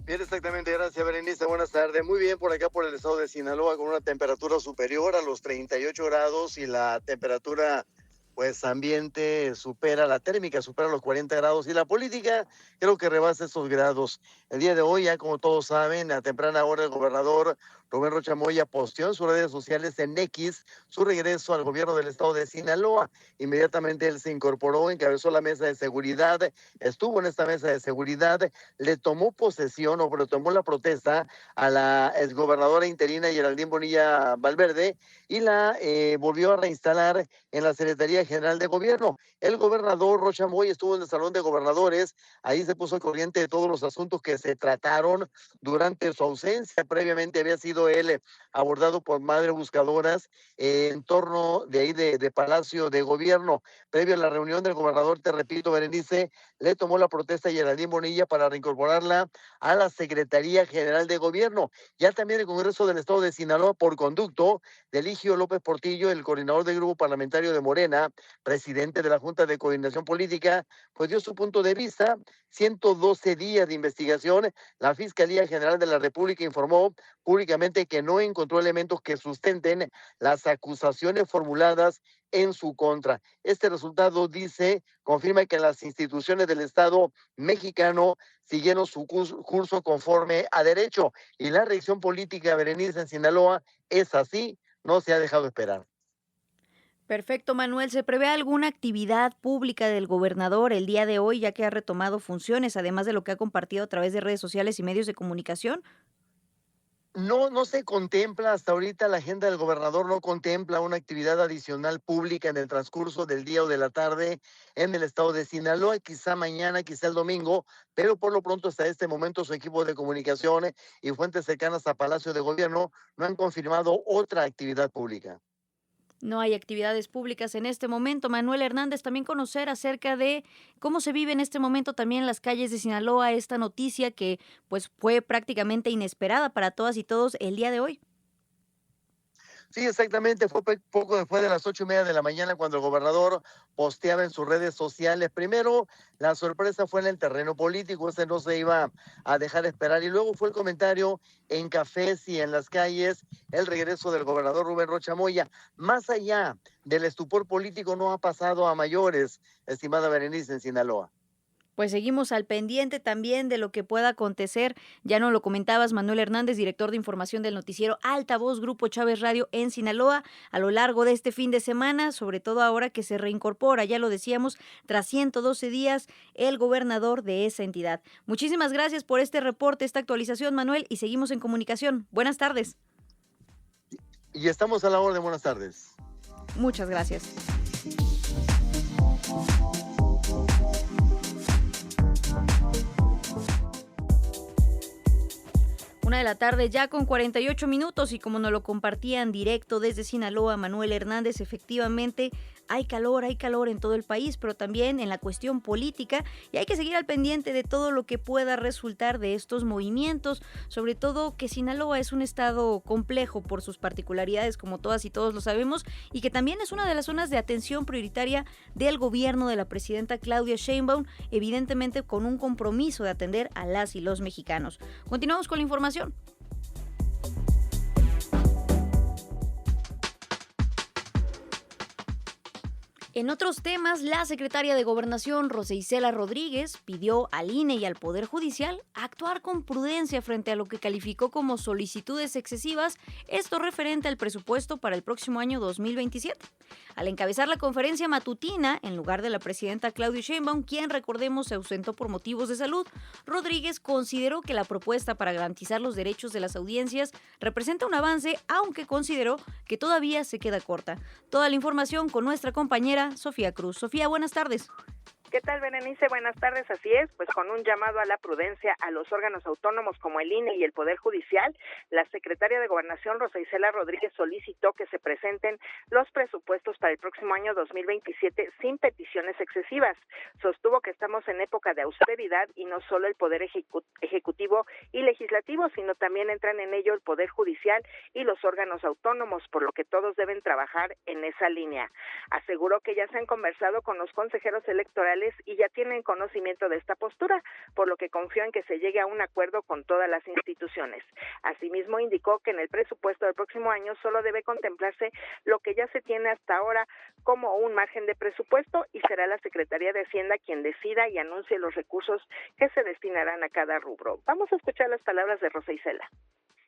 Bien, exactamente, gracias Berenice, buenas tardes. Muy bien por acá por el estado de Sinaloa, con una temperatura superior a los 38 grados y la temperatura pues ambiente supera, la térmica supera los 40 grados y la política creo que rebasa esos grados. El día de hoy, ya como todos saben, a temprana hora el gobernador Rubén Rocha Moya posteó en sus redes sociales en X su regreso al gobierno del estado de Sinaloa. Inmediatamente él se incorporó, encabezó la mesa de seguridad, estuvo en esta mesa de seguridad, le tomó posesión o tomó la protesta a la exgobernadora interina Geraldine Bonilla Valverde y la volvió a reinstalar en la Secretaría General de Gobierno. El gobernador Rocha Moya estuvo en el Salón de Gobernadores, ahí se puso al corriente de todos los asuntos que se trataron durante su ausencia. Previamente había sido él abordado por madres buscadoras en torno de ahí de Palacio de Gobierno. Previo a la reunión del gobernador, te repito, Berenice, le tomó la protesta a Geraldine Bonilla para reincorporarla a la Secretaría General de Gobierno. Ya también el Congreso del Estado de Sinaloa, por conducto de Eligio López Portillo, el coordinador del grupo parlamentario de Morena, presidente de la Junta de Coordinación Política, pues dio su punto de vista. 112 días de investigación. La Fiscalía General de la República informó públicamente que no encontró elementos que sustenten las acusaciones formuladas en su contra. Este resultado, dice, confirma que las instituciones del Estado mexicano siguieron su curso conforme a derecho, y la reacción política, Berenice, en Sinaloa es así, no se ha dejado esperar. Perfecto, Manuel. ¿Se prevé alguna actividad pública del gobernador el día de hoy, ya que ha retomado funciones, además de lo que ha compartido a través de redes sociales y medios de comunicación? No se contempla hasta ahorita, la agenda del gobernador no contempla una actividad adicional pública en el transcurso del día o de la tarde en el estado de Sinaloa, quizá mañana, quizá el domingo, pero por lo pronto hasta este momento su equipo de comunicación y fuentes cercanas a Palacio de Gobierno no han confirmado otra actividad pública. No hay actividades públicas en este momento. Manuel Hernández, también conocer acerca de cómo se vive en este momento también en las calles de Sinaloa esta noticia que pues fue prácticamente inesperada para todas y todos el día de hoy. Sí, exactamente, fue poco después de las 8:30 de la mañana cuando el gobernador posteaba en sus redes sociales. Primero, la sorpresa fue en el terreno político, ese no se iba a dejar esperar, y luego fue el comentario en cafés y en las calles, el regreso del gobernador Rubén Rocha Moya. Más allá del estupor político, no ha pasado a mayores, estimada Berenice, en Sinaloa. Pues seguimos al pendiente también de lo que pueda acontecer. Ya nos lo comentabas, Manuel Hernández, director de información del noticiero Altavoz Grupo Chávez Radio en Sinaloa, a lo largo de este fin de semana, sobre todo ahora que se reincorpora, ya lo decíamos, tras 112 días, el gobernador de esa entidad. Muchísimas gracias por este reporte, esta actualización, Manuel, y seguimos en comunicación. Buenas tardes. Y estamos a la orden, buenas tardes. Muchas gracias. Una de la tarde ya con 48 minutos y como nos lo compartían directo desde Sinaloa, Manuel Hernández, efectivamente hay calor en todo el país, pero también en la cuestión política, y hay que seguir al pendiente de todo lo que pueda resultar de estos movimientos, sobre todo que Sinaloa es un estado complejo por sus particularidades, como todas y todos lo sabemos, y que también es una de las zonas de atención prioritaria del gobierno de la presidenta Claudia Sheinbaum, evidentemente con un compromiso de atender a las y los mexicanos. Continuamos con la información. En otros temas, la secretaria de Gobernación, Rosa Isela Rodríguez, pidió al INE y al Poder Judicial actuar con prudencia frente a lo que calificó como solicitudes excesivas, esto referente al presupuesto para el próximo año 2027. Al encabezar la conferencia matutina, en lugar de la presidenta Claudia Sheinbaum, quien, recordemos, se ausentó por motivos de salud, Rodríguez consideró que la propuesta para garantizar los derechos de las audiencias representa un avance, aunque consideró que todavía se queda corta. Toda la información con nuestra compañera Sofía Cruz. Sofía, buenas tardes. ¿Qué tal, Berenice? Buenas tardes. Así es, pues con un llamado a la prudencia a los órganos autónomos como el INE y el Poder Judicial, la secretaria de Gobernación, Rosa Isela Rodríguez, solicitó que se presenten los presupuestos para el próximo año 2027 sin peticiones excesivas. Sostuvo que estamos en época de austeridad y no solo el Poder Ejecutivo y Legislativo, sino también entran en ello el Poder Judicial y los órganos autónomos, por lo que todos deben trabajar en esa línea. Aseguró que ya se han conversado con los consejeros electorales y ya tienen conocimiento de esta postura, por lo que confió en que se llegue a un acuerdo con todas las instituciones. Asimismo, indicó que en el presupuesto del próximo año solo debe contemplarse lo que ya se tiene hasta ahora como un margen de presupuesto y será la Secretaría de Hacienda quien decida y anuncie los recursos que se destinarán a cada rubro. Vamos a escuchar las palabras de Rosa Isela.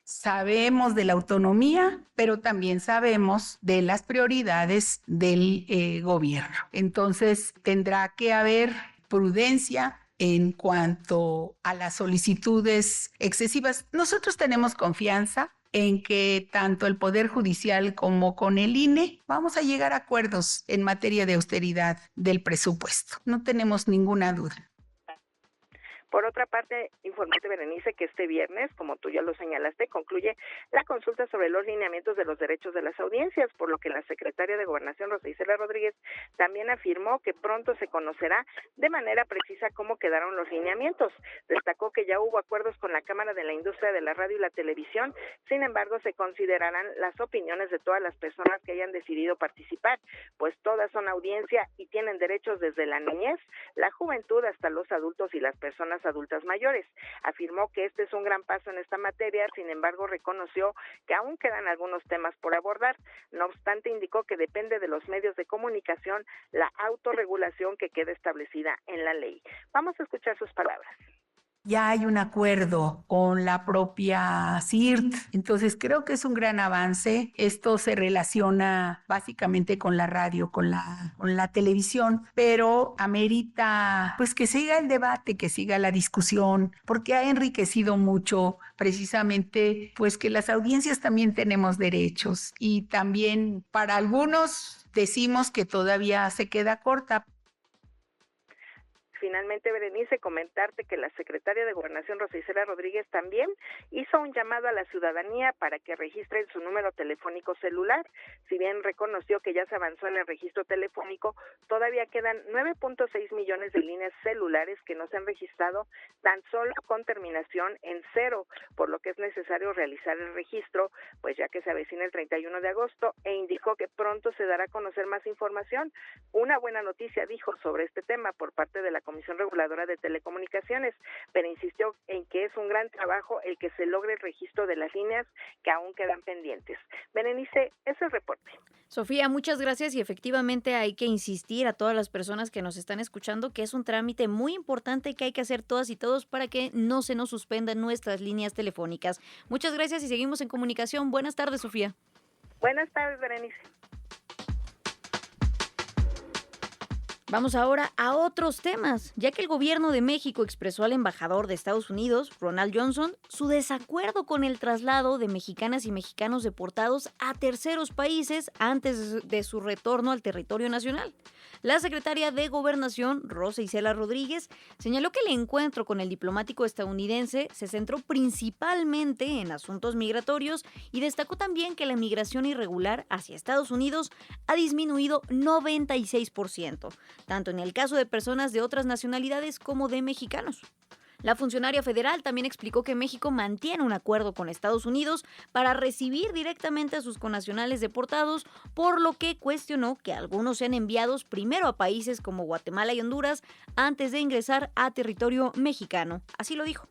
Sabemos de la autonomía, pero también sabemos de las prioridades del gobierno. Entonces, tendrá que haber prudencia en cuanto a las solicitudes excesivas. Nosotros tenemos confianza en que tanto el Poder Judicial como con el INE vamos a llegar a acuerdos en materia de austeridad del presupuesto. No tenemos ninguna duda. Por otra parte, informarte, Berenice, que este viernes, como tú ya lo señalaste, concluye la consulta sobre los lineamientos de los derechos de las audiencias, por lo que la secretaria de Gobernación, Rosa Isela Rodríguez, también afirmó que pronto se conocerá de manera precisa cómo quedaron los lineamientos. Destacó que ya hubo acuerdos con la Cámara de la Industria de la Radio y la Televisión, sin embargo, se considerarán las opiniones de todas las personas que hayan decidido participar, pues todas son audiencia y tienen derechos desde la niñez, la juventud hasta los adultos y las personas adultas mayores. Afirmó que este es un gran paso en esta materia, sin embargo reconoció que aún quedan algunos temas por abordar. No obstante, indicó que depende de los medios de comunicación la autorregulación que quede establecida en la ley. Vamos a escuchar sus palabras. Ya hay un acuerdo con la propia CIRT, entonces creo que es un gran avance. Esto se relaciona básicamente con la radio, con la televisión, pero amerita pues que siga el debate, que siga la discusión, porque ha enriquecido mucho precisamente pues que las audiencias también tenemos derechos y también para algunos decimos que todavía se queda corta. Finalmente, Berenice, comentarte que la secretaria de Gobernación, Rosa Isela Rodríguez, también hizo un llamado a la ciudadanía para que registren su número telefónico celular. Si bien reconoció que ya se avanzó en el registro telefónico, todavía quedan 9.6 millones de líneas celulares que no se han registrado tan solo con terminación en 0, por lo que es necesario realizar el registro, pues ya que se avecina el 31 de agosto, e indicó que pronto se dará a conocer más información. Una buena noticia, dijo, sobre este tema por parte de la Comisión Reguladora de Telecomunicaciones, pero insistió en que es un gran trabajo el que se logre el registro de las líneas que aún quedan pendientes. Berenice, ese es el reporte. Sofía, muchas gracias y efectivamente hay que insistir a todas las personas que nos están escuchando que es un trámite muy importante que hay que hacer todas y todos para que no se nos suspendan nuestras líneas telefónicas. Muchas gracias y seguimos en comunicación. Buenas tardes, Sofía. Buenas tardes, Berenice. Vamos ahora a otros temas, ya que el gobierno de México expresó al embajador de Estados Unidos, Ronald Johnson, su desacuerdo con el traslado de mexicanas y mexicanos deportados a terceros países antes de su retorno al territorio nacional. La secretaria de Gobernación, Rosa Isela Rodríguez, señaló que el encuentro con el diplomático estadounidense se centró principalmente en asuntos migratorios y destacó también que la migración irregular hacia Estados Unidos ha disminuido 96%, tanto en el caso de personas de otras nacionalidades como de mexicanos. La funcionaria federal también explicó que México mantiene un acuerdo con Estados Unidos para recibir directamente a sus connacionales deportados, por lo que cuestionó que algunos sean enviados primero a países como Guatemala y Honduras antes de ingresar a territorio mexicano. Así lo dijo.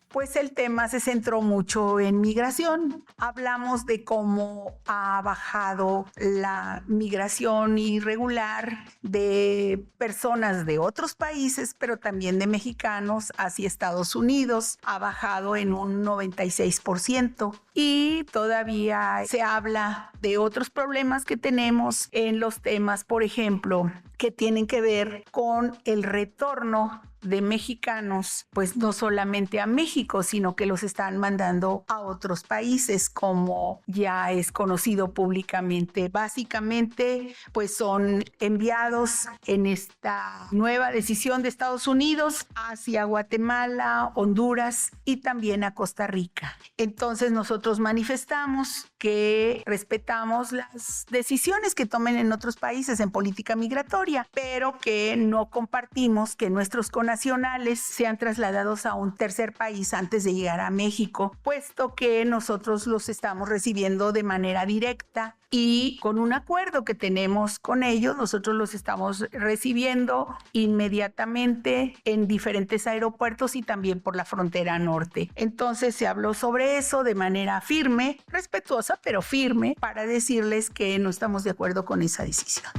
Pues el tema se centró mucho en migración. Hablamos de cómo ha bajado la migración irregular de personas de otros países, pero también de mexicanos hacia Estados Unidos. Ha bajado en un 96%. Y todavía se habla de otros problemas que tenemos en los temas, por ejemplo, que tienen que ver con el retorno de mexicanos, pues no solamente a México, sino que los están mandando a otros países, como ya es conocido públicamente. Básicamente, pues son enviados en esta nueva decisión de Estados Unidos hacia Guatemala, Honduras y también a Costa Rica. Entonces nosotros manifestamos que respetamos las decisiones que tomen en otros países en política migratoria, pero que no compartimos que nuestros connacionales sean trasladados a un tercer país antes de llegar a México, puesto que nosotros los estamos recibiendo de manera directa y con un acuerdo que tenemos con ellos, nosotros los estamos recibiendo inmediatamente en diferentes aeropuertos y también por la frontera norte. Entonces se habló sobre eso de manera firme, respetuosa, pero firme, para decirles que no estamos de acuerdo con esa decisión.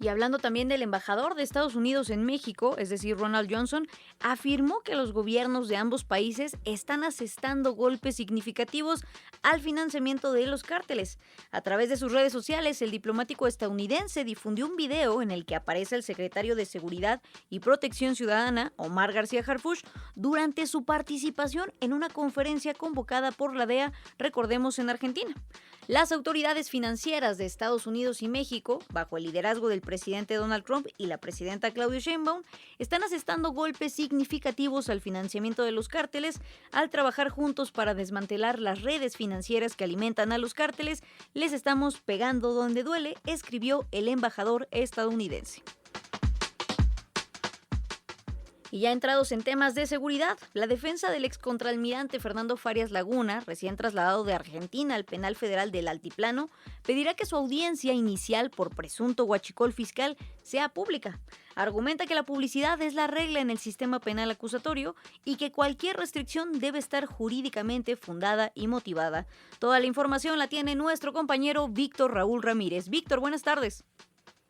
Y hablando también del embajador de Estados Unidos en México, es decir, Ronald Johnson, afirmó que los gobiernos de ambos países están asestando golpes significativos al financiamiento de los cárteles. A través de sus redes sociales, el diplomático estadounidense difundió un video en el que aparece el secretario de Seguridad y Protección Ciudadana, Omar García Harfuch, durante su participación en una conferencia convocada por la DEA, recordemos, en Argentina. Las autoridades financieras de Estados Unidos y México, bajo el liderazgo del presidente Donald Trump y la presidenta Claudia Sheinbaum, están asestando golpes significativos al financiamiento de los cárteles al trabajar juntos para desmantelar las redes financieras que alimentan a los cárteles. Les estamos pegando donde duele, escribió el embajador estadounidense. Y ya entrados en temas de seguridad, la defensa del excontralmirante Fernando Farias Laguna, recién trasladado de Argentina al penal federal del Altiplano, pedirá que su audiencia inicial por presunto huachicol fiscal sea pública. Argumenta que la publicidad es la regla en el sistema penal acusatorio y que cualquier restricción debe estar jurídicamente fundada y motivada. Toda la información la tiene nuestro compañero Víctor Raúl Ramírez. Víctor, buenas tardes.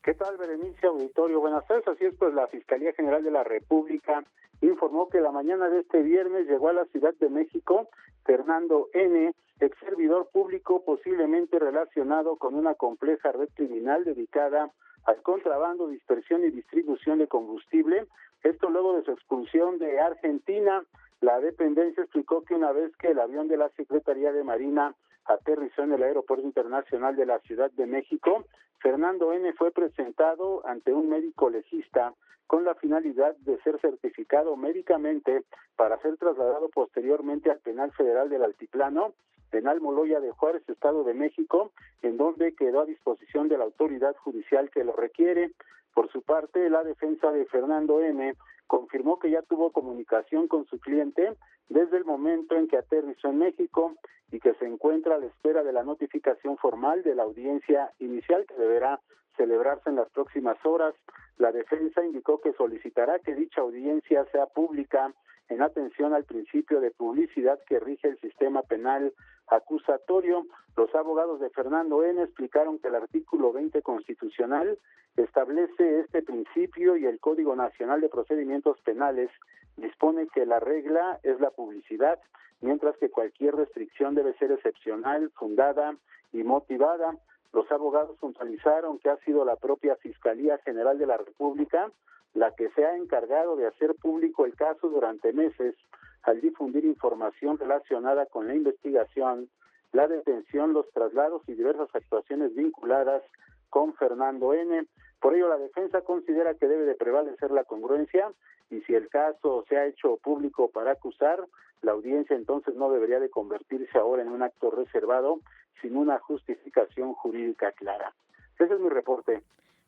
¿Qué tal, Berenice, auditorio? Buenas tardes. Así es, pues la Fiscalía General de la República informó que la mañana de este viernes llegó a la Ciudad de México Fernando N., ex servidor público posiblemente relacionado con una compleja red criminal dedicada al contrabando, dispersión y distribución de combustible. Esto luego de su expulsión de Argentina. La dependencia explicó que una vez que el avión de la Secretaría de Marina aterrizó en el Aeropuerto Internacional de la Ciudad de México, Fernando N. fue presentado ante un médico legista con la finalidad de ser certificado médicamente para ser trasladado posteriormente al Penal Federal del Altiplano, Penal Moloya de Juárez, Estado de México, en donde quedó a disposición de la autoridad judicial que lo requiere. Por su parte, la defensa de Fernando N. confirmó que ya tuvo comunicación con su cliente desde el momento en que aterrizó en México y que se encuentra a la espera de la notificación formal de la audiencia inicial que deberá celebrarse en las próximas horas. La defensa indicó que solicitará que dicha audiencia sea pública en atención al principio de publicidad que rige el sistema penal acusatorio. Los abogados de Fernando N. explicaron que el artículo 20 constitucional establece este principio y el Código Nacional de Procedimientos Penales dispone que la regla es la publicidad, mientras que cualquier restricción debe ser excepcional, fundada y motivada. Los abogados puntualizaron que ha sido la propia Fiscalía General de la República la que se ha encargado de hacer público el caso durante meses al difundir información relacionada con la investigación, la detención, los traslados y diversas actuaciones vinculadas con Fernando N. Por ello, la defensa considera que debe de prevalecer la congruencia y si el caso se ha hecho público para acusar, la audiencia entonces no debería de convertirse ahora en un acto reservado sin una justificación jurídica clara. Ese es mi reporte.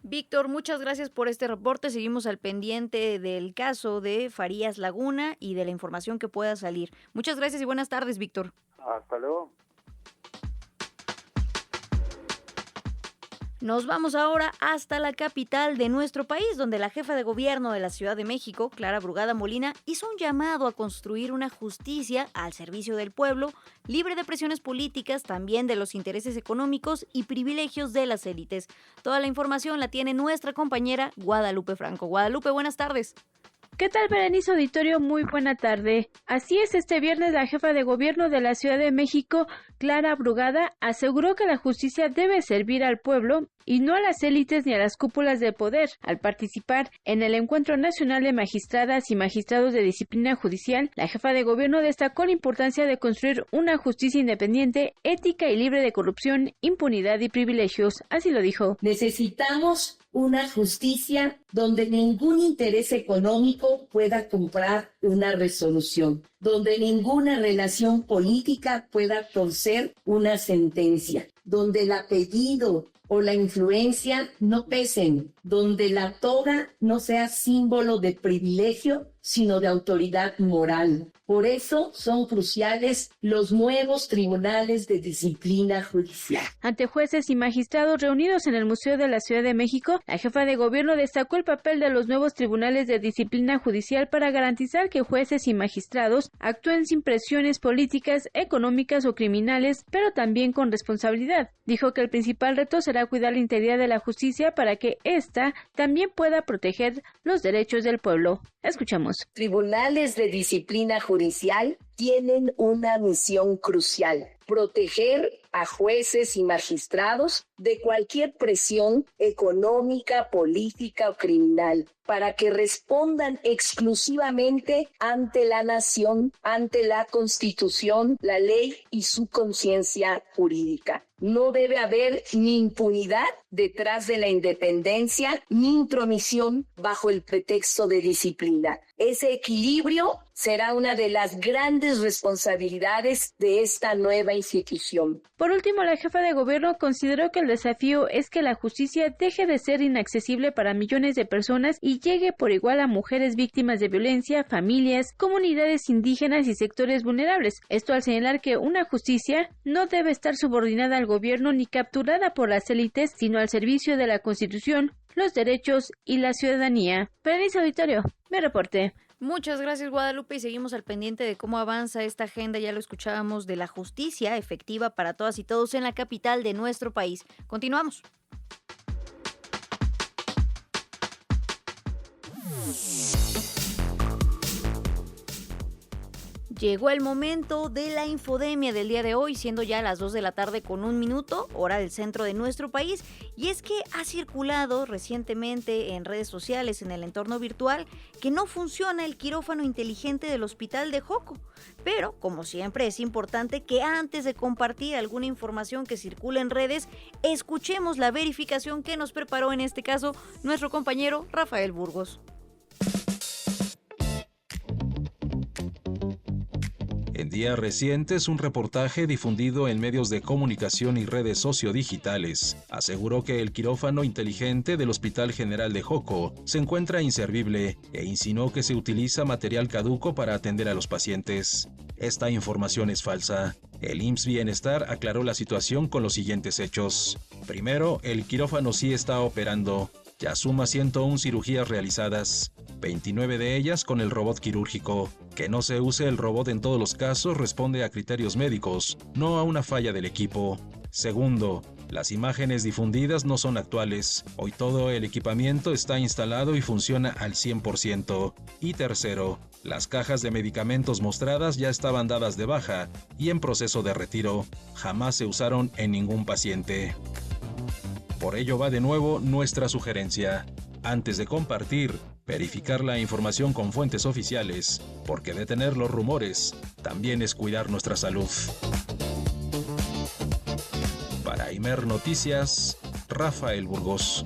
Víctor, muchas gracias por este reporte. Seguimos al pendiente del caso de Farías Laguna y de la información que pueda salir. Muchas gracias y buenas tardes, Víctor. Hasta luego. Nos vamos ahora hasta la capital de nuestro país, donde la jefa de gobierno de la Ciudad de México, Clara Brugada Molina, hizo un llamado a construir una justicia al servicio del pueblo, libre de presiones políticas, también de los intereses económicos y privilegios de las élites. Toda la información la tiene nuestra compañera Guadalupe Franco. Guadalupe, buenas tardes. ¿Qué tal, Berenice Auditorio? Muy buena tarde. Así es, este viernes la jefa de gobierno de la Ciudad de México, Clara Brugada, aseguró que la justicia debe servir al pueblo y no a las élites ni a las cúpulas del poder. Al participar en el Encuentro Nacional de Magistradas y Magistrados de Disciplina Judicial, la jefa de gobierno destacó la importancia de construir una justicia independiente, ética y libre de corrupción, impunidad y privilegios. Así lo dijo. Necesitamos una justicia donde ningún interés económico pueda comprar una resolución, donde ninguna relación política pueda torcer una sentencia, donde el apellido o la influencia no pesen, donde la toga no sea símbolo de privilegio, sino de autoridad moral. Por eso son cruciales los nuevos tribunales de disciplina judicial. Ante jueces y magistrados reunidos en el Museo de la Ciudad de México, la jefa de gobierno destacó el papel de los nuevos tribunales de disciplina judicial para garantizar que jueces y magistrados actúen sin presiones políticas, económicas o criminales, pero también con responsabilidad. Dijo que el principal reto será cuidar la integridad de la justicia para que ésta también pueda proteger los derechos del pueblo. Escuchamos. Tribunales de disciplina judicial tienen una misión crucial: proteger a jueces y magistrados de cualquier presión económica, política o criminal, para que respondan exclusivamente ante la nación, ante la Constitución, la ley y su conciencia jurídica. No debe haber ni impunidad detrás de la independencia, ni intromisión bajo el pretexto de disciplina. Ese equilibrio será una de las grandes responsabilidades de esta nueva institución. Por último, la jefa de gobierno consideró que el desafío es que la justicia deje de ser inaccesible para millones de personas y llegue por igual a mujeres víctimas de violencia, familias, comunidades indígenas y sectores vulnerables. Esto al señalar que una justicia no debe estar subordinada al gobierno ni capturada por las élites, sino al servicio de la Constitución, los derechos y la ciudadanía. Berenice Auditorio, mi reporte. Muchas gracias, Guadalupe, y seguimos al pendiente de cómo avanza esta agenda, ya lo escuchábamos, de la justicia efectiva para todas y todos en la capital de nuestro país. Continuamos. Llegó el momento de la infodemia del día de hoy, siendo ya las 2 de la tarde con 1 minuto, hora del centro de nuestro país, y es que ha circulado recientemente en redes sociales, en el entorno virtual, que no funciona el quirófano inteligente del Hospital de Joco. Pero, como siempre, es importante que antes de compartir alguna información que circule en redes, escuchemos la verificación que nos preparó en este caso nuestro compañero Rafael Burgos. En días recientes, un reportaje difundido en medios de comunicación y redes sociodigitales aseguró que el quirófano inteligente del Hospital General de Joco se encuentra inservible e insinuó que se utiliza material caduco para atender a los pacientes. Esta información es falsa. El IMSS Bienestar aclaró la situación con los siguientes hechos. Primero, el quirófano sí está operando. Ya suma 101 cirugías realizadas, 29 de ellas con el robot quirúrgico. Que no se use el robot en todos los casos responde a criterios médicos, no a una falla del equipo. Segundo, las imágenes difundidas no son actuales. Hoy todo el equipamiento está instalado y funciona al 100%. Y tercero, las cajas de medicamentos mostradas ya estaban dadas de baja y en proceso de retiro. Jamás se usaron en ningún paciente. Por ello va de nuevo nuestra sugerencia. Antes de compartir, verificar la información con fuentes oficiales, porque detener los rumores también es cuidar nuestra salud. Para Imer Noticias, Rafael Burgos.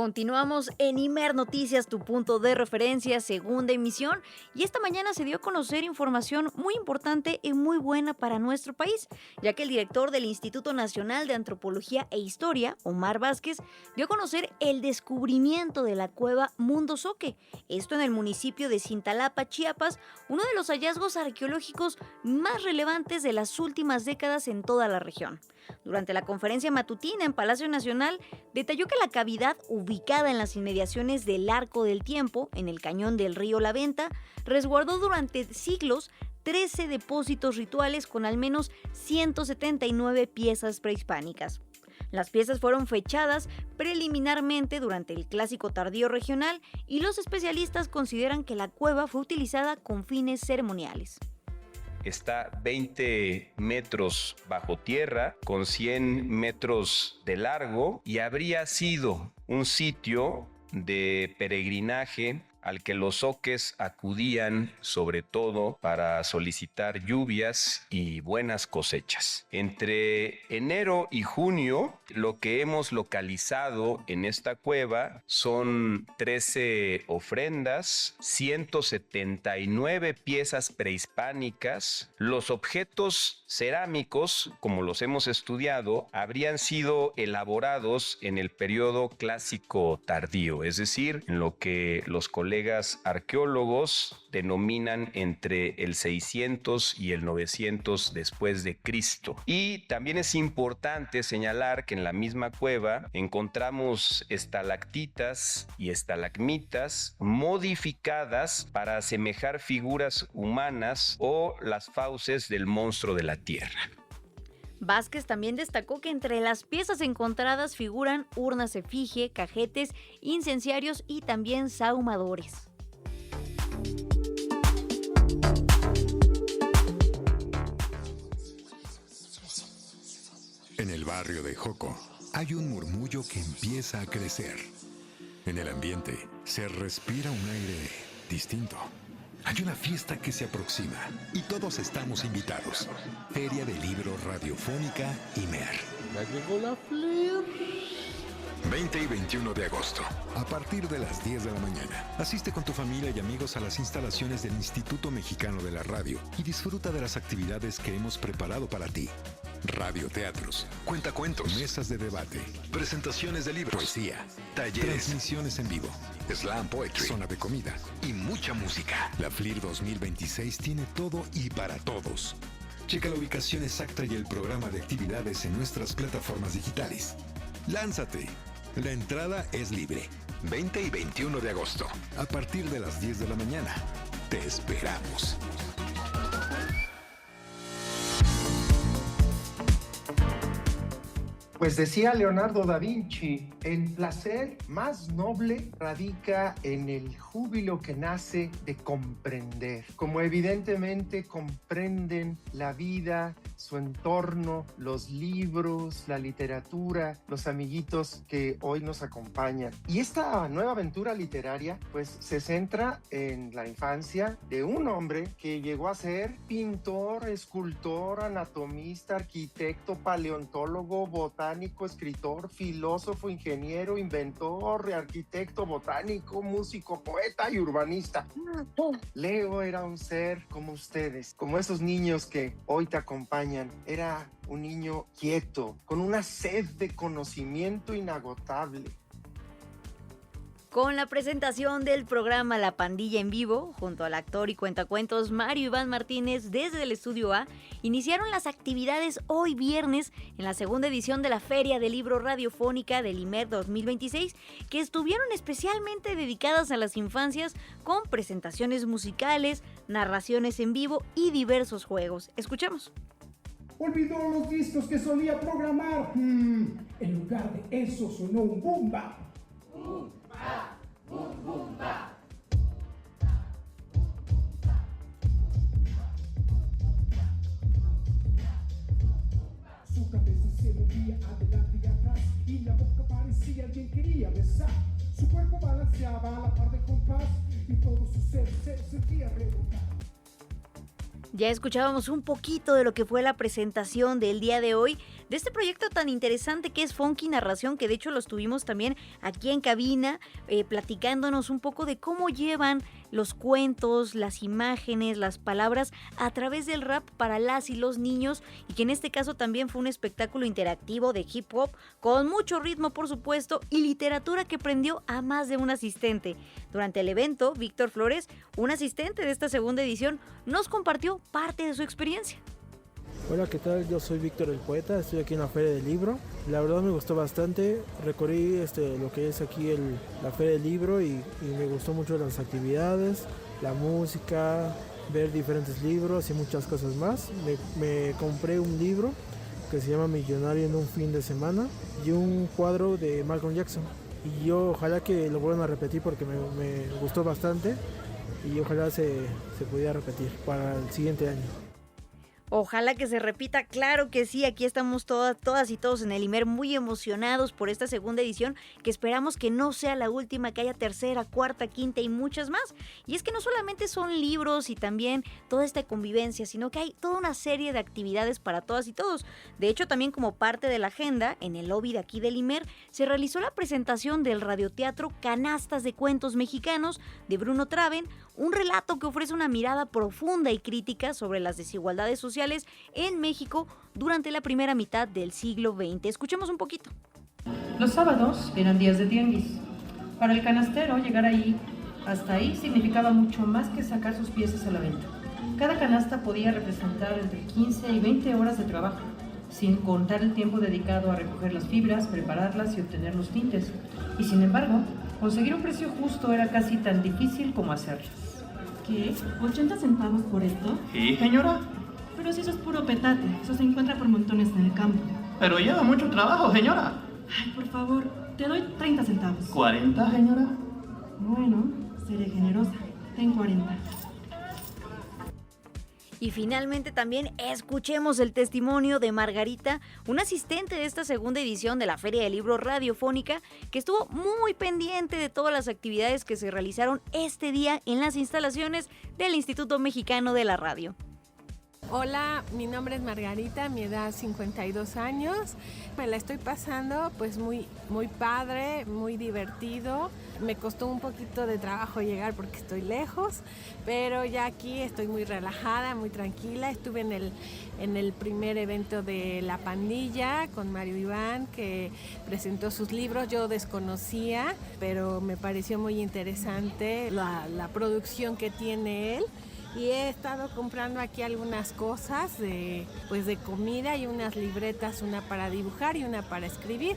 Continuamos en Imer Noticias, tu punto de referencia, segunda emisión, y esta mañana se dio a conocer información muy importante y muy buena para nuestro país, ya que el director del Instituto Nacional de Antropología e Historia, Omar Vázquez, dio a conocer el descubrimiento de la cueva Mundo Zoque, esto en el municipio de Cintalapa, Chiapas, uno de los hallazgos arqueológicos más relevantes de las últimas décadas en toda la región. Durante la conferencia matutina en Palacio Nacional, detalló que la cavidad ubicada en las inmediaciones del Arco del Tiempo, en el cañón del río La Venta, resguardó durante siglos 13 depósitos rituales con al menos 179 piezas prehispánicas. Las piezas fueron fechadas preliminarmente durante el Clásico Tardío Regional y los especialistas consideran que la cueva fue utilizada con fines ceremoniales. Está 20 metros bajo tierra, con 100 metros de largo, y habría sido un sitio de peregrinaje al que los zoques acudían sobre todo para solicitar lluvias y buenas cosechas. Entre enero y junio, lo que hemos localizado en esta cueva son 13 ofrendas, 179 piezas prehispánicas. Los objetos cerámicos, como los hemos estudiado, habrían sido elaborados en el periodo clásico tardío, es decir, en lo que los colegas arqueólogos denominan entre el 600 y el 900 después de Cristo. Y también es importante señalar que en la misma cueva encontramos estalactitas y estalagmitas modificadas para asemejar figuras humanas o las fauces del monstruo de la tierra. Vázquez también destacó que entre las piezas encontradas figuran urnas efigie, cajetes, incenciarios y también sahumadores. En el barrio de Joco hay un murmullo que empieza a crecer. En el ambiente se respira un aire distinto. Hay una fiesta que se aproxima y todos estamos invitados. Feria de Libro Radiofónica Imer. Ya llegó la FLIR. 20 y 21 de agosto, a partir de las 10 de la mañana. Asiste con tu familia y amigos a las instalaciones del Instituto Mexicano de la Radio y disfruta de las actividades que hemos preparado para ti. Radioteatros, cuentacuentos, mesas de debate, presentaciones de libros, poesía, talleres, transmisiones en vivo, slam poetry, zona de comida y mucha música. La FLIR 2026 tiene todo y para todos. Checa la ubicación exacta y el programa de actividades en nuestras plataformas digitales. ¡Lánzate! La entrada es libre. 20 y 21 de agosto, a partir de las 10 de la mañana. Te esperamos. Pues decía Leonardo da Vinci, el placer más noble radica en el júbilo que nace de comprender. Como evidentemente comprenden la vida, su entorno, los libros, la literatura, los amiguitos que hoy nos acompañan. Y esta nueva aventura literaria pues se centra en la infancia de un hombre que llegó a ser pintor, escultor, anatomista, arquitecto, paleontólogo, botánico, escritor, filósofo, ingeniero, inventor, arquitecto, botánico, músico, poeta y urbanista. Leo era un ser como ustedes, como esos niños que hoy te acompañan. Era un niño quieto, con una sed de conocimiento inagotable. Con la presentación del programa La Pandilla en Vivo, junto al actor y cuentacuentos Mario Iván Martínez desde el Estudio A, iniciaron las actividades hoy viernes en la segunda edición de la Feria de Libro Radiofónica del IMER 2026, que estuvieron especialmente dedicadas a las infancias con presentaciones musicales, narraciones en vivo y diversos juegos. Escuchemos. Olvidó los discos que solía programar. En lugar de eso sonó un boom bap. Boom bap, boom boom bap. quería besar. Su cuerpo balanceaba a la par del compás y todo su ser se sentía rebotar. Ya escuchábamos un poquito de lo que fue la presentación del día de hoy, de este proyecto tan interesante que es Funky Narración, que de hecho los tuvimos también aquí en cabina, platicándonos un poco de cómo llevan los cuentos, las imágenes, las palabras a través del rap para las y los niños, y que en este caso también fue un espectáculo interactivo de hip hop, con mucho ritmo por supuesto, y literatura que prendió a más de un asistente. Durante el evento, Víctor Flores, un asistente de esta segunda edición, nos compartió parte de su experiencia. Hola, ¿qué tal? Yo soy Víctor el Poeta, estoy aquí en la Feria del Libro. La verdad me gustó bastante, recorrí lo que es aquí la Feria del Libro y me gustó mucho las actividades, la música, ver diferentes libros y muchas cosas más. Me compré un libro que se llama Millonario en un fin de semana y un cuadro de Malcolm Jackson. Y yo ojalá que lo vuelvan a repetir porque me gustó bastante y ojalá se pudiera repetir para el siguiente año. Ojalá que se repita, claro que sí, aquí estamos todas y todos en el IMER muy emocionados por esta segunda edición, que esperamos que no sea la última, que haya tercera, cuarta, quinta y muchas más. Y es que no solamente son libros y también toda esta convivencia, sino que hay toda una serie de actividades para todas y todos. De hecho, también como parte de la agenda, en el lobby de aquí del IMER, se realizó la presentación del radioteatro Canastas de Cuentos Mexicanos de Bruno Traven, un relato que ofrece una mirada profunda y crítica sobre las desigualdades sociales en México durante la primera mitad del siglo XX. Escuchemos un poquito. Los sábados eran días de tianguis. Para el canastero, llegar hasta ahí significaba mucho más que sacar sus piezas a la venta. Cada canasta podía representar entre 15 y 20 horas de trabajo, sin contar el tiempo dedicado a recoger las fibras, prepararlas y obtener los tintes. Y sin embargo, conseguir un precio justo era casi tan difícil como hacerlas. ¿Qué? ¿80 centavos por esto? Sí, señora. Pero si eso es puro petate, eso se encuentra por montones en el campo. Pero lleva mucho trabajo, señora. Ay, por favor, te doy 30 centavos. ¿40, señora? Bueno, seré generosa. Ten 40. Y finalmente también escuchemos el testimonio de Margarita, una asistente de esta segunda edición de la Feria del Libro Radiofónica, que estuvo muy pendiente de todas las actividades que se realizaron este día en las instalaciones del Instituto Mexicano de la Radio. Hola, mi nombre es Margarita, mi edad 52 años. Me la estoy pasando pues muy padre, muy divertido. Me costó un poquito de trabajo llegar porque estoy lejos, pero ya aquí estoy muy relajada, muy tranquila. Estuve en el primer evento de La Pandilla con Mario Iván, que presentó sus libros. Yo desconocía, pero me pareció muy interesante la producción que tiene él. Y he estado comprando aquí algunas cosas de comida y unas libretas, una para dibujar y una para escribir.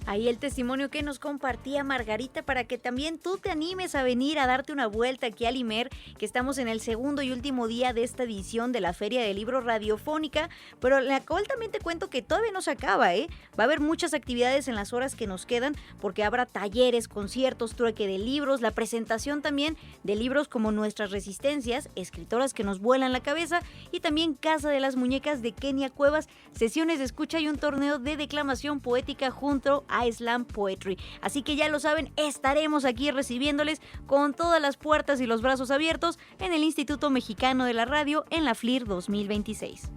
Ahí el testimonio que nos compartía Margarita para que también tú te animes a venir a darte una vuelta aquí al IMER, que estamos en el segundo y último día de esta edición de la Feria del Libro Radiofónica, pero la cual también te cuento que todavía no se acaba, ¿eh? Va a haber muchas actividades en las horas que nos quedan, porque habrá talleres, conciertos, trueque de libros, la presentación también de libros como Nuestras Resistencias, escritoras que nos vuelan la cabeza, y también Casa de las Muñecas de Kenia Cuevas, sesiones de escucha y un torneo de declamación poética junto a Slam Poetry. Así que ya lo saben, estaremos aquí recibiéndoles con todas las puertas y los brazos abiertos en el Instituto Mexicano de la Radio en la FLIR 2026.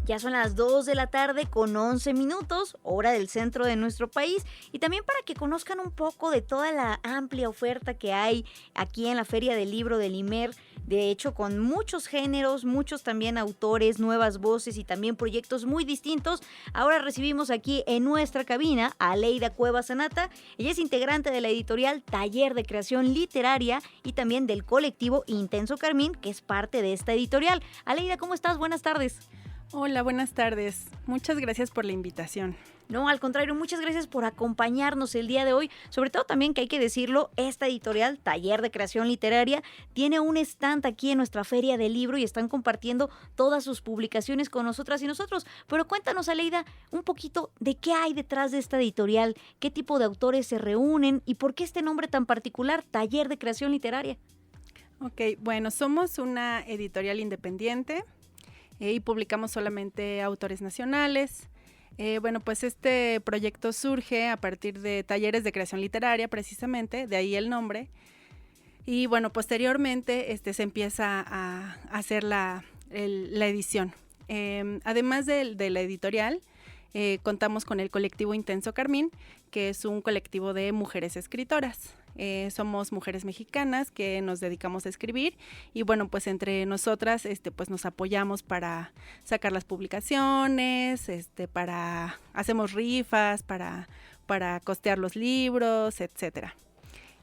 Ya son las 2 de la tarde con 11 minutos, hora del centro de nuestro país, y también para que conozcan un poco de toda la amplia oferta que hay aquí en la Feria del Libro del IMER, de hecho con muchos géneros, muchos también autores, nuevas voces y también proyectos muy distintos. Ahora recibimos aquí en nuestra cabina a Aleida Cuevas Zanata. Ella es integrante de la editorial Taller de Creación Literaria y también del colectivo Intenso Carmín, que es parte de esta editorial. Aleida, ¿cómo estás? Buenas tardes. Hola, buenas tardes. Muchas gracias por la invitación. No, al contrario, muchas gracias por acompañarnos el día de hoy. Sobre todo también que hay que decirlo, esta editorial, Taller de Creación Literaria, tiene un stand aquí en nuestra Feria del Libro y están compartiendo todas sus publicaciones con nosotras y nosotros. Pero cuéntanos, Aleida, un poquito de qué hay detrás de esta editorial, qué tipo de autores se reúnen y por qué este nombre tan particular, Taller de Creación Literaria. Ok, bueno, somos una editorial independiente y publicamos solamente autores nacionales. Bueno, pues este proyecto surge a partir de talleres de creación literaria, precisamente, de ahí el nombre. Y bueno, posteriormente se empieza a hacer la edición. Además de la editorial, contamos con el colectivo Intenso Carmín, que es un colectivo de mujeres escritoras. Somos mujeres mexicanas que nos dedicamos a escribir y bueno, pues entre nosotras pues nos apoyamos para sacar las publicaciones, hacemos rifas para costear los libros, etcétera.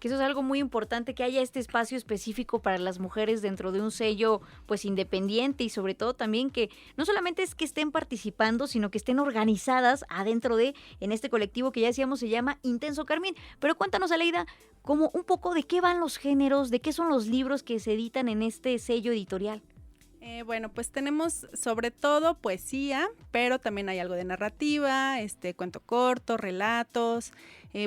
Que eso es algo muy importante, que haya este espacio específico para las mujeres dentro de un sello pues independiente y sobre todo también que no solamente es que estén participando, sino que estén organizadas adentro en este colectivo que ya decíamos se llama Intenso Carmín. Pero cuéntanos, Aleida, como un poco de qué van los géneros, de qué son los libros que se editan en este sello editorial. Bueno, pues tenemos sobre todo poesía, pero también hay algo de narrativa, cuento corto, relatos.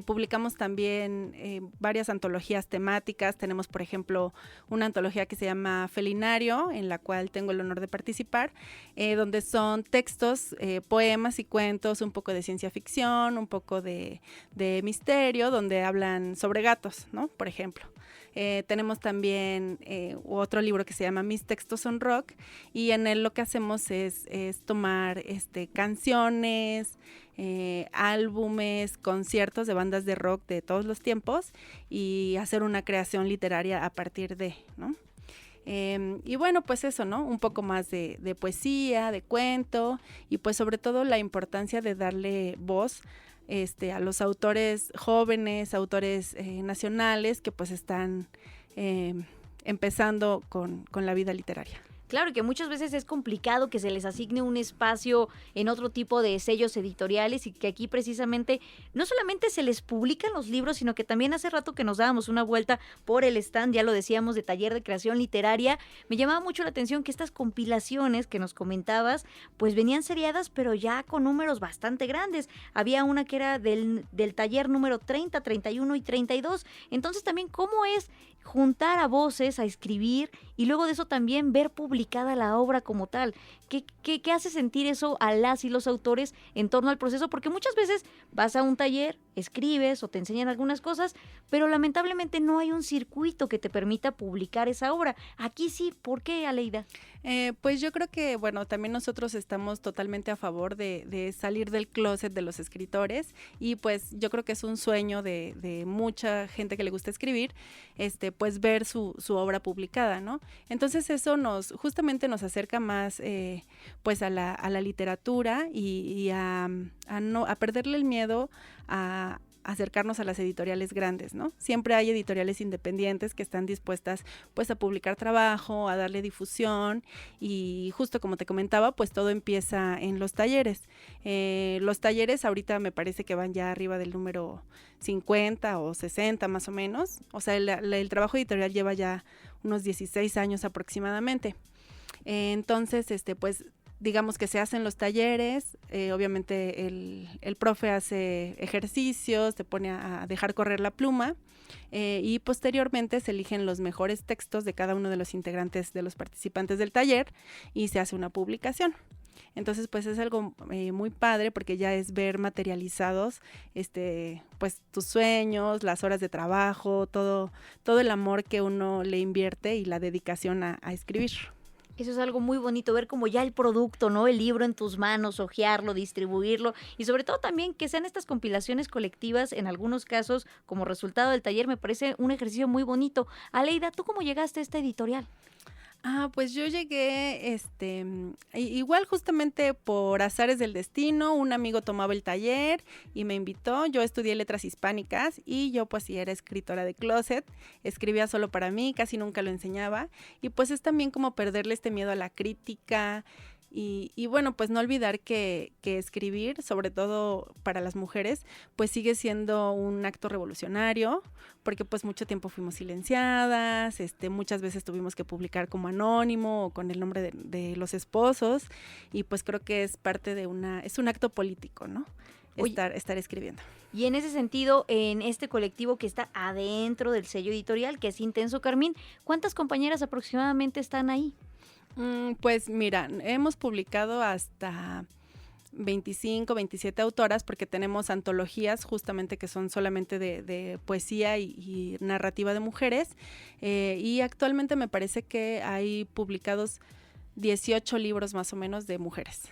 Publicamos también varias antologías temáticas. Tenemos, por ejemplo, una antología que se llama Felinario, en la cual tengo el honor de participar, donde son textos, poemas y cuentos, un poco de ciencia ficción, un poco de misterio, donde hablan sobre gatos, ¿no? Por ejemplo. Tenemos también otro libro que se llama Mis textos son rock, y en él lo que hacemos es tomar canciones, álbumes, conciertos de bandas de rock de todos los tiempos y hacer una creación literaria a partir de, ¿no? Y bueno, pues eso, ¿no? Un poco más de poesía, de cuento y pues sobre todo la importancia de darle voz a los autores jóvenes, autores nacionales que pues están empezando con la vida literaria. Claro, que muchas veces es complicado que se les asigne un espacio en otro tipo de sellos editoriales y que aquí precisamente no solamente se les publican los libros, sino que también hace rato que nos dábamos una vuelta por el stand, ya lo decíamos, de taller de creación literaria, me llamaba mucho la atención que estas compilaciones que nos comentabas, pues venían seriadas, pero ya con números bastante grandes. Había una que era del taller número 30, 31 y 32. Entonces también, ¿cómo es juntar a voces a escribir y luego de eso también ver publicada la obra como tal? ¿Qué hace sentir eso a las y los autores en torno al proceso? Porque muchas veces vas a un taller, escribes o te enseñan algunas cosas, pero lamentablemente no hay un circuito que te permita publicar esa obra. Aquí sí, ¿por qué, Aleida? Pues yo creo que, bueno, también nosotros estamos totalmente a favor de salir del closet de los escritores y pues yo creo que es un sueño de mucha gente que le gusta escribir, pues ver su obra publicada, ¿no? Entonces eso justamente nos acerca más pues a la literatura y a perderle el miedo a acercarnos a las editoriales grandes, ¿no? Siempre hay editoriales independientes que están dispuestas pues a publicar trabajo, a darle difusión y justo como te comentaba, pues todo empieza en los talleres. Los talleres ahorita me parece que van ya arriba del número 50 o 60 más o menos, o sea el trabajo editorial lleva ya unos 16 años aproximadamente. Entonces, pues digamos que se hacen los talleres, obviamente el profe hace ejercicios, se pone a dejar correr la pluma y posteriormente se eligen los mejores textos de cada uno de los integrantes, de los participantes del taller y se hace una publicación. Entonces, pues es algo muy padre porque ya es ver materializados pues tus sueños, las horas de trabajo, todo el amor que uno le invierte y la dedicación a escribir. Eso es algo muy bonito, ver como ya el producto, ¿no? El libro en tus manos, hojearlo, distribuirlo y sobre todo también que sean estas compilaciones colectivas en algunos casos como resultado del taller, me parece un ejercicio muy bonito. Aleida, ¿tú cómo llegaste a esta editorial? Pues yo llegué, igual justamente por azares del destino, un amigo tomaba el taller y me invitó. Yo estudié letras hispánicas y yo pues sí era escritora de closet, escribía solo para mí, casi nunca lo enseñaba y pues es también como perderle este miedo a la crítica. Y bueno, pues no olvidar que escribir, sobre todo para las mujeres, pues sigue siendo un acto revolucionario, porque pues mucho tiempo fuimos silenciadas, muchas veces tuvimos que publicar como anónimo o con el nombre de los esposos, y pues creo que es parte es un acto político, ¿no? estar escribiendo. Y en ese sentido, en este colectivo que está adentro del sello editorial, que es Intenso Carmín, ¿cuántas compañeras aproximadamente están ahí? Pues mira, hemos publicado hasta 25, 27 autoras porque tenemos antologías justamente que son solamente de poesía y narrativa de mujeres, y actualmente me parece que hay publicados 18 libros más o menos de mujeres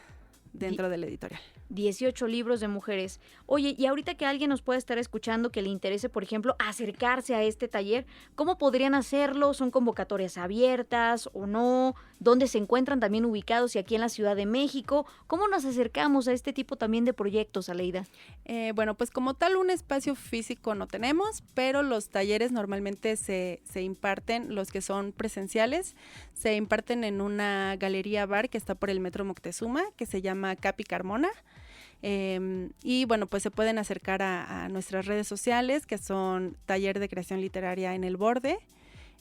dentro de la editorial. 18 libros de mujeres. Oye, y ahorita que alguien nos pueda estar escuchando que le interese, por ejemplo, acercarse a este taller, ¿cómo podrían hacerlo? ¿Son convocatorias abiertas o no? ¿Dónde se encuentran también ubicados y aquí en la Ciudad de México? ¿Cómo nos acercamos a este tipo también de proyectos, Aleida? Bueno, pues como tal un espacio físico no tenemos, pero los talleres normalmente se imparten, los que son presenciales, se imparten en una galería bar que está por el Metro Moctezuma, que se llama Capi Carmona. Y bueno, pues se pueden acercar a nuestras redes sociales, que son Taller de Creación Literaria en el Borde,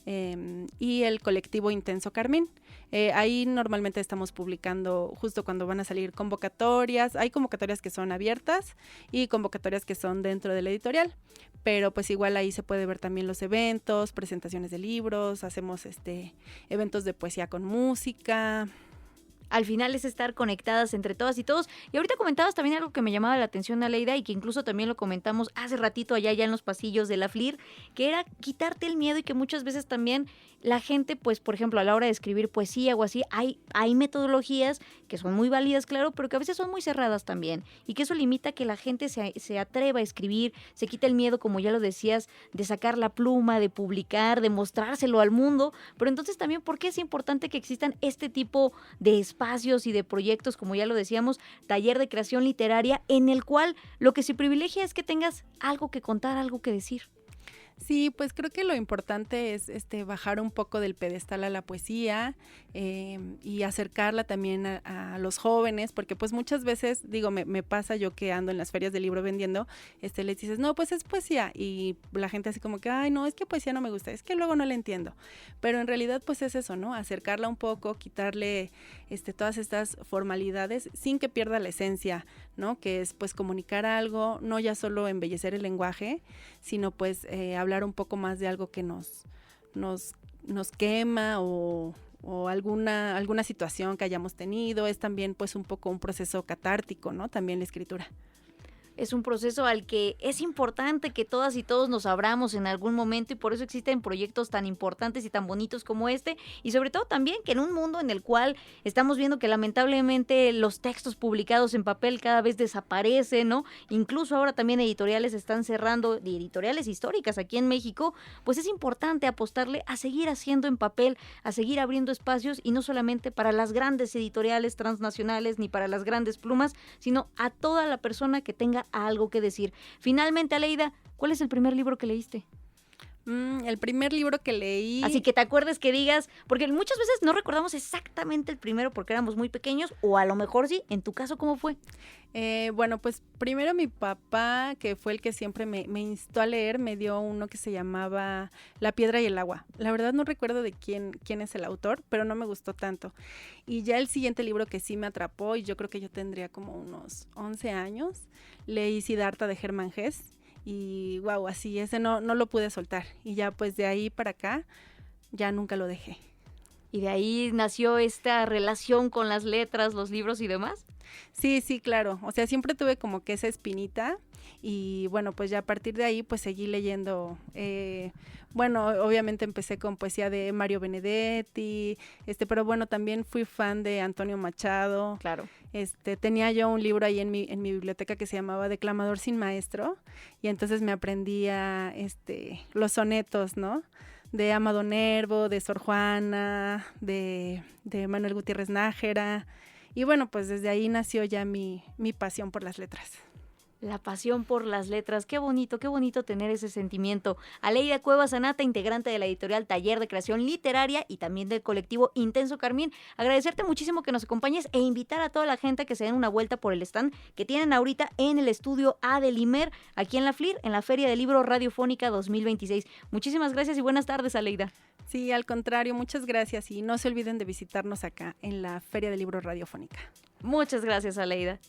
y el colectivo Intenso Carmín. Ahí normalmente estamos publicando justo cuando van a salir convocatorias. Hay convocatorias que son abiertas y convocatorias que son dentro de la editorial, pero pues igual ahí se puede ver también los eventos, presentaciones de libros, hacemos eventos de poesía con música. Al final es estar conectadas entre todas y todos. Y ahorita comentabas también algo que me llamaba la atención, Aleida, y que incluso también lo comentamos hace ratito allá en los pasillos de la FLIR, que era quitarte el miedo y que muchas veces también la gente, pues, por ejemplo, a la hora de escribir poesía o así, hay metodologías que son muy válidas, claro, pero que a veces son muy cerradas también. Y que eso limita que la gente se atreva a escribir, se quita el miedo, como ya lo decías, de sacar la pluma, de publicar, de mostrárselo al mundo. Pero entonces también, ¿por qué es importante que existan este tipo de espacios y de proyectos, como ya lo decíamos, taller de creación literaria, en el cual lo que se privilegia es que tengas algo que contar, algo que decir? Sí, pues creo que lo importante es bajar un poco del pedestal a la poesía, y acercarla también a los jóvenes, porque pues muchas veces, digo, me pasa yo que ando en las ferias del libro vendiendo, les dices, no, pues es poesía, y la gente así como que, ay, no, es que poesía no me gusta, es que luego no la entiendo, pero en realidad pues es eso, ¿no? Acercarla un poco, quitarle todas estas formalidades sin que pierda la esencia, ¿no? Que es pues comunicar algo, no ya solo embellecer el lenguaje, sino pues hablar un poco más de algo que nos quema o alguna situación que hayamos tenido. Es también pues un poco un proceso catártico, ¿no? También la escritura. Es un proceso al que es importante que todas y todos nos abramos en algún momento, y por eso existen proyectos tan importantes y tan bonitos como este, y sobre todo también que en un mundo en el cual estamos viendo que lamentablemente los textos publicados en papel cada vez desaparecen, ¿no? Incluso ahora también editoriales están cerrando, editoriales históricas aquí en México, pues es importante apostarle a seguir haciendo en papel, a seguir abriendo espacios, y no solamente para las grandes editoriales transnacionales ni para las grandes plumas, sino a toda la persona que tenga algo que decir. Finalmente, Aleida, ¿cuál es el primer libro que leíste? El primer libro que leí... Así que te acuerdes, que digas, porque muchas veces no recordamos exactamente el primero porque éramos muy pequeños, o a lo mejor sí. En tu caso, ¿cómo fue? Bueno, pues primero mi papá, que fue el que siempre me instó a leer, me dio uno que se llamaba La piedra y el agua. La verdad no recuerdo de quién es el autor, pero no me gustó tanto. Y ya el siguiente libro que sí me atrapó, y yo creo que yo tendría como unos 11 años, leí Siddhartha de Germán Hesse, y wow, así ese no lo pude soltar. Y ya pues de ahí para acá ya nunca lo dejé. ¿Y de ahí nació esta relación con las letras, los libros y demás? Sí, claro. O sea, siempre tuve como que esa espinita, y bueno, pues ya a partir de ahí pues seguí leyendo. Bueno, obviamente empecé con poesía de Mario Benedetti, pero bueno, también fui fan de Antonio Machado. Claro. Tenía yo un libro ahí en mi biblioteca que se llamaba Declamador sin maestro, y entonces me aprendía los sonetos, ¿no? De Amado Nervo, de Sor Juana, de Manuel Gutiérrez Nájera. Y bueno, pues desde ahí nació ya mi pasión por las letras. La pasión por las letras, qué bonito tener ese sentimiento. Aleida Cuevas Anata, integrante de la editorial Taller de Creación Literaria y también del colectivo Intenso Carmín, agradecerte muchísimo que nos acompañes e invitar a toda la gente que se den una vuelta por el stand que tienen ahorita en el estudio A del IMER, aquí en la FLIR, en la Feria del Libro Radiofónica 2026. Muchísimas gracias y buenas tardes, Aleida. Sí, al contrario, muchas gracias, y no se olviden de visitarnos acá en la Feria del Libro Radiofónica. Muchas gracias, Aleida.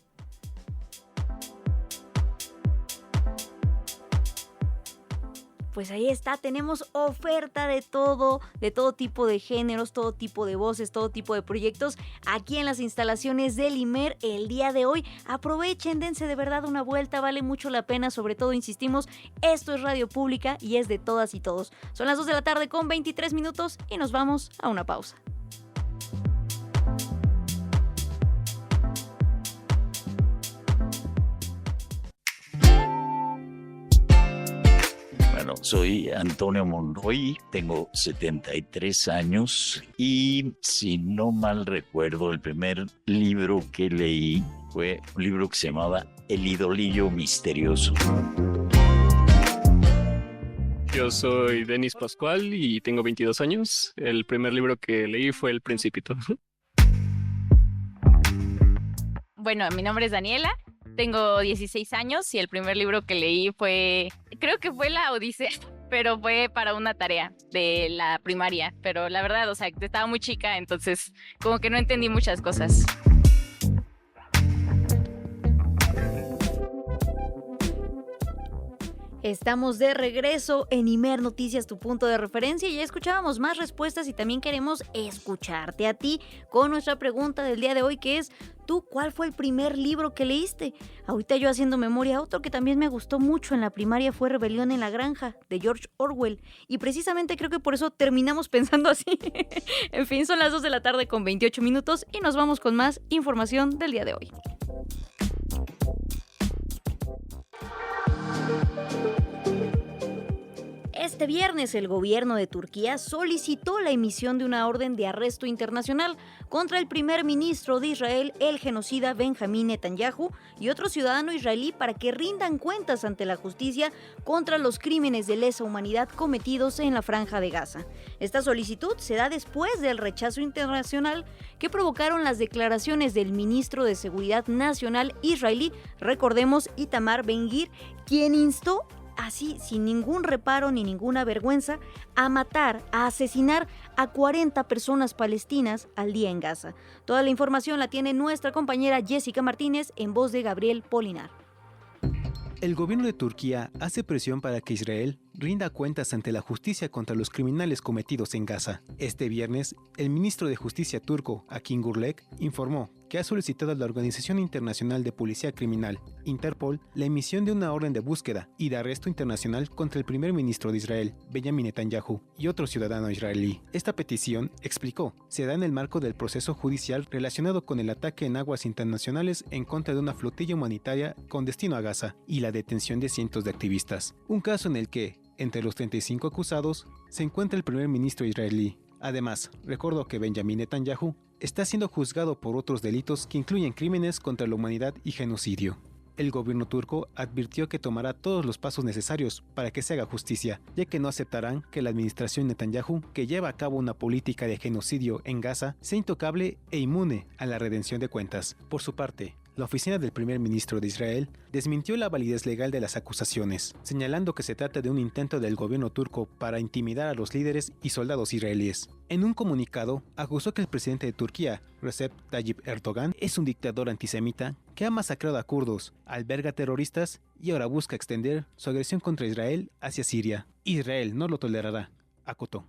Pues ahí está, tenemos oferta de todo tipo de géneros, todo tipo de voces, todo tipo de proyectos aquí en las instalaciones del IMER el día de hoy. Aprovechen, dense de verdad una vuelta, vale mucho la pena, sobre todo insistimos, esto es radio pública y es de todas y todos. Son las 2 de la tarde con 23 minutos y nos vamos a una pausa. Bueno, soy Antonio Monroy, tengo 73 años y si no mal recuerdo, el primer libro que leí fue un libro que se llamaba El idolillo misterioso. Yo soy Denis Pascual y tengo 22 años. El primer libro que leí fue El Principito. Bueno, mi nombre es Daniela. Tengo 16 años y el primer libro que leí creo que fue La Odisea, pero fue para una tarea de la primaria. Pero la verdad, o sea, estaba muy chica, entonces como que no entendí muchas cosas. Estamos de regreso en IMER Noticias, tu punto de referencia. Ya escuchábamos más respuestas y también queremos escucharte a ti con nuestra pregunta del día de hoy, que es: ¿tú cuál fue el primer libro que leíste? Ahorita yo haciendo memoria, otro que también me gustó mucho en la primaria fue Rebelión en la Granja, de George Orwell. Y precisamente creo que por eso terminamos pensando así. En fin, son las 2 de la tarde con 28 minutos y nos vamos con más información del día de hoy. Este viernes el gobierno de Turquía solicitó la emisión de una orden de arresto internacional contra el primer ministro de Israel, el genocida Benjamín Netanyahu, y otro ciudadano israelí para que rindan cuentas ante la justicia contra los crímenes de lesa humanidad cometidos en la Franja de Gaza. Esta solicitud se da después del rechazo internacional que provocaron las declaraciones del ministro de Seguridad Nacional israelí, recordemos, Itamar Ben-Gvir, quien instó así, sin ningún reparo ni ninguna vergüenza, a matar, a asesinar a 40 personas palestinas al día en Gaza. Toda la información la tiene nuestra compañera Jessica Martínez en voz de Gabriel Polinar. El gobierno de Turquía hace presión para que Israel rinda cuentas ante la justicia contra los criminales cometidos en Gaza. Este viernes, el ministro de Justicia turco, Akin Gürlek, informó que ha solicitado a la Organización Internacional de Policía Criminal, Interpol, la emisión de una orden de búsqueda y de arresto internacional contra el primer ministro de Israel, Benjamin Netanyahu, y otro ciudadano israelí. Esta petición, explicó, se da en el marco del proceso judicial relacionado con el ataque en aguas internacionales en contra de una flotilla humanitaria con destino a Gaza y la detención de cientos de activistas. Un caso en el que, entre los 35 acusados, se encuentra el primer ministro israelí. Además, recordó que Benjamin Netanyahu está siendo juzgado por otros delitos que incluyen crímenes contra la humanidad y genocidio. El gobierno turco advirtió que tomará todos los pasos necesarios para que se haga justicia, ya que no aceptarán que la administración Netanyahu, que lleva a cabo una política de genocidio en Gaza, sea intocable e inmune a la rendición de cuentas. Por su parte, la oficina del primer ministro de Israel desmintió la validez legal de las acusaciones, señalando que se trata de un intento del gobierno turco para intimidar a los líderes y soldados israelíes. En un comunicado, acusó que el presidente de Turquía, Recep Tayyip Erdogan, es un dictador antisemita que ha masacrado a kurdos, alberga terroristas y ahora busca extender su agresión contra Israel hacia Siria. Israel no lo tolerará, acotó.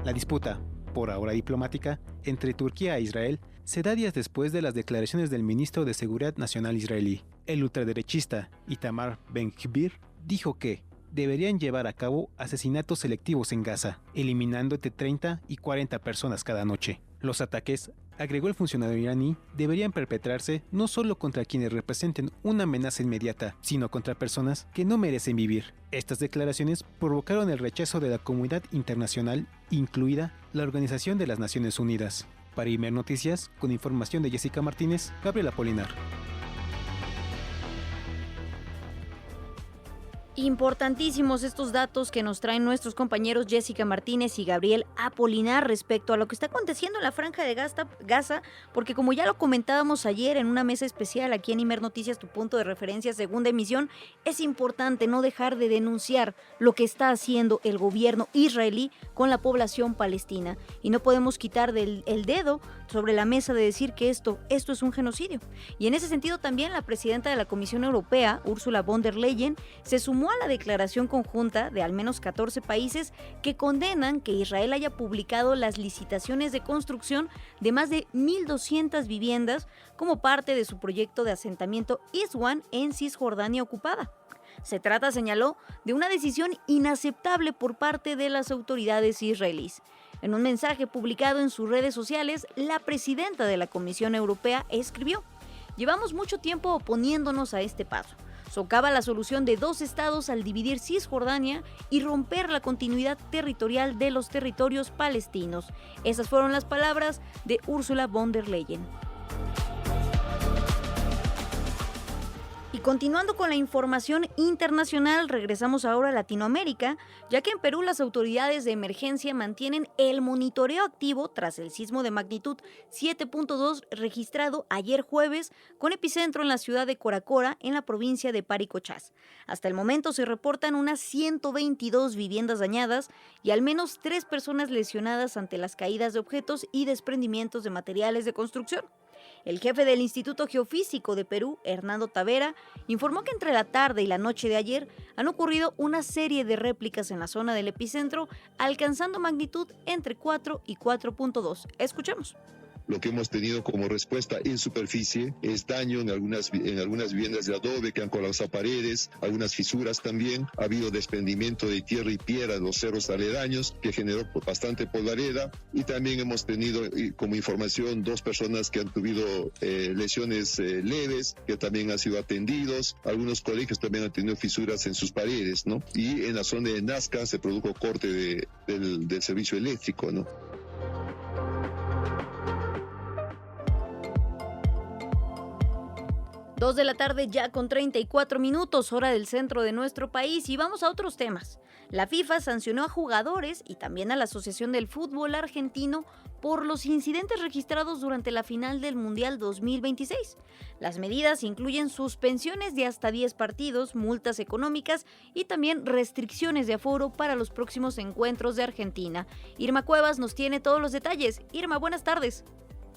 La disputa, por ahora diplomática, entre Turquía e Israel se da días después de las declaraciones del ministro de Seguridad Nacional israelí. El ultraderechista Itamar Ben-Gvir dijo que deberían llevar a cabo asesinatos selectivos en Gaza, eliminando entre 30 y 40 personas cada noche. Los ataques, agregó el funcionario iraní, deberían perpetrarse no solo contra quienes representen una amenaza inmediata, sino contra personas que no merecen vivir. Estas declaraciones provocaron el rechazo de la comunidad internacional, incluida la Organización de las Naciones Unidas. Para IMER Noticias, con información de Jessica Martínez, Gabriel Polinar. Importantísimos estos datos que nos traen nuestros compañeros Jessica Martínez y Gabriel Apolinar respecto a lo que está aconteciendo en la Franja de Gaza, porque como ya lo comentábamos ayer en una mesa especial aquí en IMER Noticias, tu punto de referencia, segunda emisión, es importante no dejar de denunciar lo que está haciendo el gobierno israelí con la población palestina. Y no podemos quitar el dedo sobre la mesa de decir que esto es un genocidio. Y en ese sentido también la presidenta de la Comisión Europea, Ursula von der Leyen, se sumó sumó a la declaración conjunta de al menos 14 países que condenan que Israel haya publicado las licitaciones de construcción de más de 1.200 viviendas como parte de su proyecto de asentamiento Iswan en Cisjordania ocupada. Se trata, señaló, de una decisión inaceptable por parte de las autoridades israelíes. En un mensaje publicado en sus redes sociales, la presidenta de la Comisión Europea escribió: "Llevamos mucho tiempo oponiéndonos a este paso. Socava la solución de 2 estados al dividir Cisjordania y romper la continuidad territorial de los territorios palestinos". Esas fueron las palabras de Ursula von der Leyen. Y continuando con la información internacional, regresamos ahora a Latinoamérica, ya que en Perú las autoridades de emergencia mantienen el monitoreo activo tras el sismo de magnitud 7.2 registrado ayer jueves, con epicentro en la ciudad de Coracora, en la provincia de Paricochás. Hasta el momento se reportan unas 122 viviendas dañadas y al menos 3 personas lesionadas ante las caídas de objetos y desprendimientos de materiales de construcción. El jefe del Instituto Geofísico de Perú, Hernando Tavera, informó que entre la tarde y la noche de ayer han ocurrido una serie de réplicas en la zona del epicentro, alcanzando magnitud entre 4 y 4.2. Escuchemos. Lo que hemos tenido como respuesta en superficie es daño en algunas viviendas de adobe que han colapsado paredes, algunas fisuras también. Ha habido desprendimiento de tierra y piedra de los cerros aledaños que generó bastante polvareda, y también hemos tenido como información 2 personas que han tenido lesiones leves, que también han sido atendidos. Algunos colegios también han tenido fisuras en sus paredes, ¿no? Y en la zona de Nazca se produjo corte del servicio eléctrico, ¿no? 2 de la tarde ya con 34 minutos, hora del centro de nuestro país, y vamos a otros temas. La FIFA sancionó a jugadores y también a la Asociación del Fútbol Argentino por los incidentes registrados durante la final del Mundial 2026. Las medidas incluyen suspensiones de hasta 10 partidos, multas económicas y también restricciones de aforo para los próximos encuentros de Argentina. Irma Cuevas nos tiene todos los detalles. Irma, buenas tardes.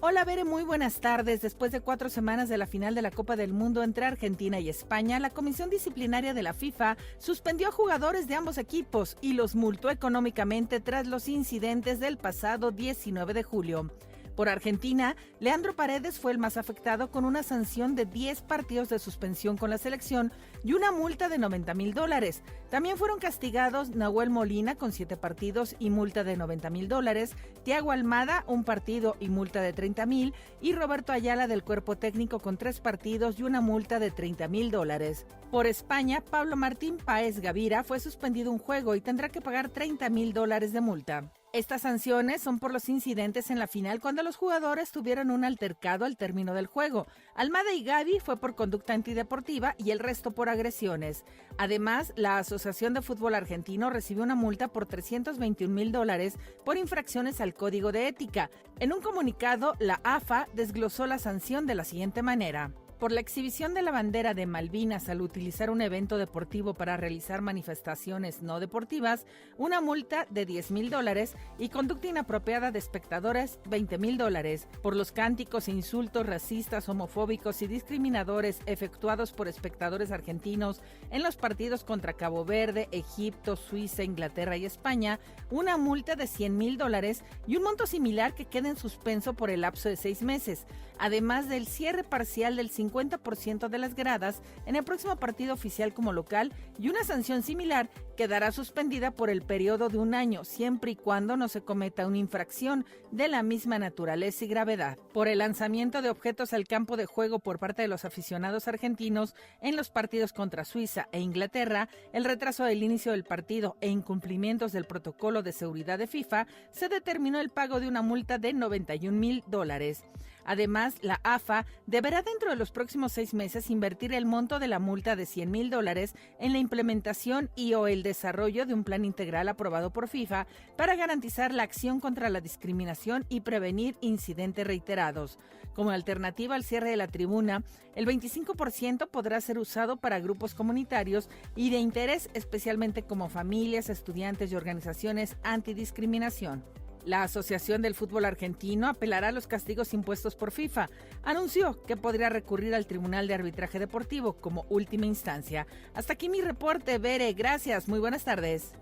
Hola Bere, muy buenas tardes. Después de 4 semanas de la final de la Copa del Mundo entre Argentina y España, la Comisión Disciplinaria de la FIFA suspendió a jugadores de ambos equipos y los multó económicamente tras los incidentes del pasado 19 de julio. Por Argentina, Leandro Paredes fue el más afectado, con una sanción de 10 partidos de suspensión con la selección y una multa de $90,000. También fueron castigados Nahuel Molina con 7 partidos y multa de $90,000, Thiago Almada 1 partido y multa de $30,000 y Roberto Ayala del cuerpo técnico con 3 partidos y una multa de $30,000. Por España, Pablo Martín Páez Gavira fue suspendido un juego y tendrá que pagar $30,000 de multa. Estas sanciones son por los incidentes en la final, cuando los jugadores tuvieron un altercado al término del juego. Almada y Gavi fue por conducta antideportiva y el resto por agresiones. Además, la Asociación de Fútbol Argentino recibió una multa por $321,000 por infracciones al Código de Ética. En un comunicado, la AFA desglosó la sanción de la siguiente manera: por la exhibición de la bandera de Malvinas al utilizar un evento deportivo para realizar manifestaciones no deportivas, una multa de $10,000 y conducta inapropiada de espectadores, $20,000. Por los cánticos e insultos racistas, homofóbicos y discriminadores efectuados por espectadores argentinos en los partidos contra Cabo Verde, Egipto, Suiza, Inglaterra y España, una multa de $100,000 y un monto similar que queda en suspenso por el lapso de 6 meses, además del cierre parcial del 50% de las gradas en el próximo partido oficial como local, y una sanción similar quedará suspendida por el periodo de 1 año, siempre y cuando no se cometa una infracción de la misma naturaleza y gravedad. Por el lanzamiento de objetos al campo de juego por parte de los aficionados argentinos en los partidos contra Suiza e Inglaterra, el retraso del inicio del partido e incumplimientos del protocolo de seguridad de FIFA, se determinó el pago de una multa de $91,000. Además, la AFA deberá dentro de los próximos 6 meses invertir el monto de la multa de $100,000 en la implementación y o el desarrollo de un plan integral aprobado por FIFA para garantizar la acción contra la discriminación y prevenir incidentes reiterados. Como alternativa al cierre de la tribuna, el 25% podrá ser usado para grupos comunitarios y de interés, especialmente como familias, estudiantes y organizaciones antidiscriminación. La Asociación del Fútbol Argentino apelará a los castigos impuestos por FIFA. Anunció que podría recurrir al Tribunal de Arbitraje Deportivo como última instancia. Hasta aquí mi reporte, Bere. Gracias. Muy buenas tardes.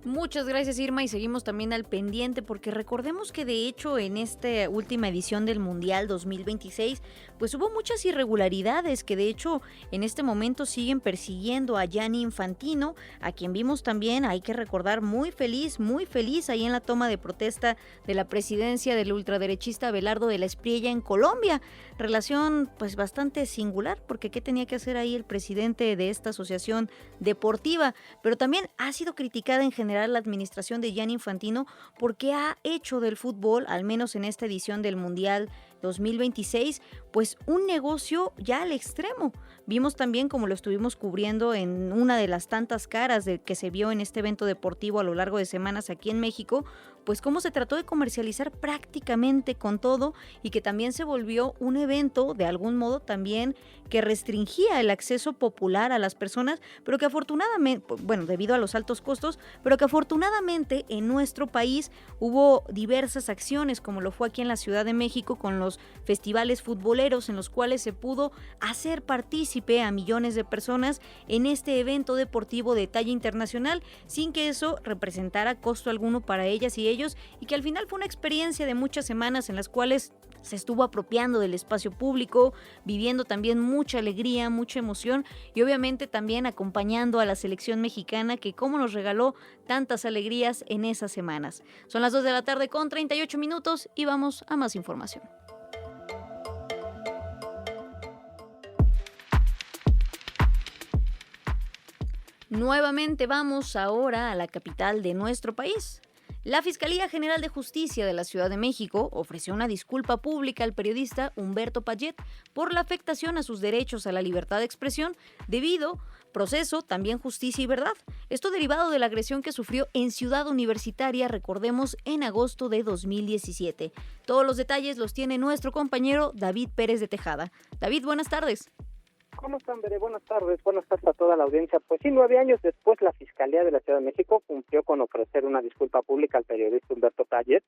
Muchas gracias, Irma, y seguimos también al pendiente porque recordemos que de hecho en esta última edición del Mundial 2026 pues hubo muchas irregularidades que de hecho en este momento siguen persiguiendo a Gianni Infantino, a quien vimos también, hay que recordar, muy feliz ahí en la toma de protesta de la presidencia del ultraderechista Abelardo de la Espriella en Colombia. Relación pues bastante singular porque ¿qué tenía que hacer ahí el presidente de esta asociación deportiva? Pero también ha sido criticada en general la administración de Gianni Infantino porque ha hecho del fútbol, al menos en esta edición del Mundial 2026, pues un negocio ya al extremo. Vimos también, como lo estuvimos cubriendo en una de las tantas caras que se vio en este evento deportivo a lo largo de semanas aquí en México, pues cómo se trató de comercializar prácticamente con todo y que también se volvió un evento de algún modo también que restringía el acceso popular a las personas, pero que afortunadamente, bueno, debido a los altos costos, pero que afortunadamente en nuestro país hubo diversas acciones, como lo fue aquí en la Ciudad de México con los festivales futboleros en los cuales se pudo hacer partícipe a millones de personas en este evento deportivo de talla internacional sin que eso representara costo alguno para ellas y ellos, y que al final fue una experiencia de muchas semanas en las cuales se estuvo apropiando del espacio público, viviendo también mucha alegría, mucha emoción y obviamente también acompañando a la selección mexicana que como nos regaló tantas alegrías en esas semanas. Son las 2 de la tarde con 38 minutos y vamos a más información. Nuevamente vamos ahora a la capital de nuestro país. La Fiscalía General de Justicia de la Ciudad de México ofreció una disculpa pública al periodista Humberto Payet por la afectación a sus derechos a la libertad de expresión debido proceso, también justicia y verdad. Esto derivado de la agresión que sufrió en Ciudad Universitaria, recordemos, en agosto de 2017. Todos los detalles los tiene nuestro compañero David Pérez de Tejada. David, buenas tardes. ¿Cómo están, Bere? Buenas tardes a toda la audiencia. Pues sí, 9 años después, la Fiscalía de la Ciudad de México cumplió con ofrecer una disculpa pública al periodista Humberto Payet.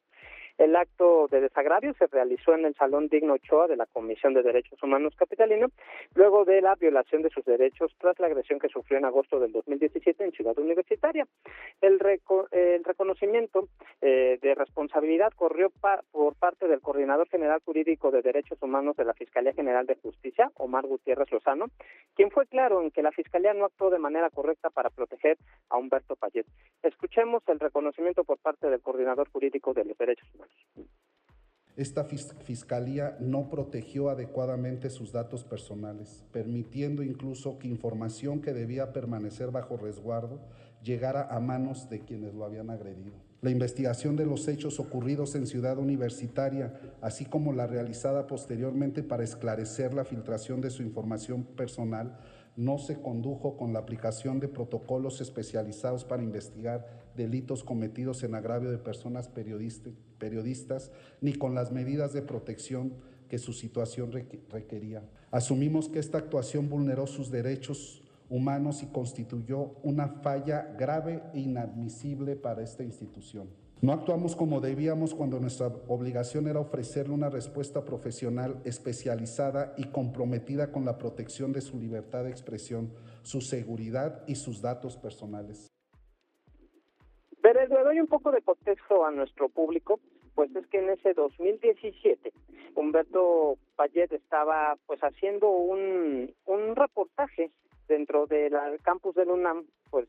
El acto de desagravio se realizó en el Salón Digno Ochoa de la Comisión de Derechos Humanos capitalino, luego de la violación de sus derechos tras la agresión que sufrió en agosto del 2017 en Ciudad Universitaria. El reconocimiento de responsabilidad corrió por parte del Coordinador General Jurídico de Derechos Humanos de la Fiscalía General de Justicia, Omar Gutiérrez Lozano, quien fue claro en que la Fiscalía no actuó de manera correcta para proteger a Humberto Payet. Escuchemos el reconocimiento por parte del Coordinador Jurídico de los Derechos Humanos. Esta fiscalía no protegió adecuadamente sus datos personales, permitiendo incluso que información que debía permanecer bajo resguardo llegara a manos de quienes lo habían agredido. La investigación de los hechos ocurridos en Ciudad Universitaria, así como la realizada posteriormente para esclarecer la filtración de su información personal, no se condujo con la aplicación de protocolos especializados para investigar delitos cometidos en agravio de personas periodistas, ni con las medidas de protección que su situación requería. Asumimos que esta actuación vulneró sus derechos humanos y constituyó una falla grave e inadmisible para esta institución. No actuamos como debíamos cuando nuestra obligación era ofrecerle una respuesta profesional especializada y comprometida con la protección de su libertad de expresión, su seguridad y sus datos personales. Pero le doy un poco de contexto a nuestro público, pues es que en ese 2017 Humberto Payet estaba pues haciendo un reportaje dentro del campus del UNAM, pues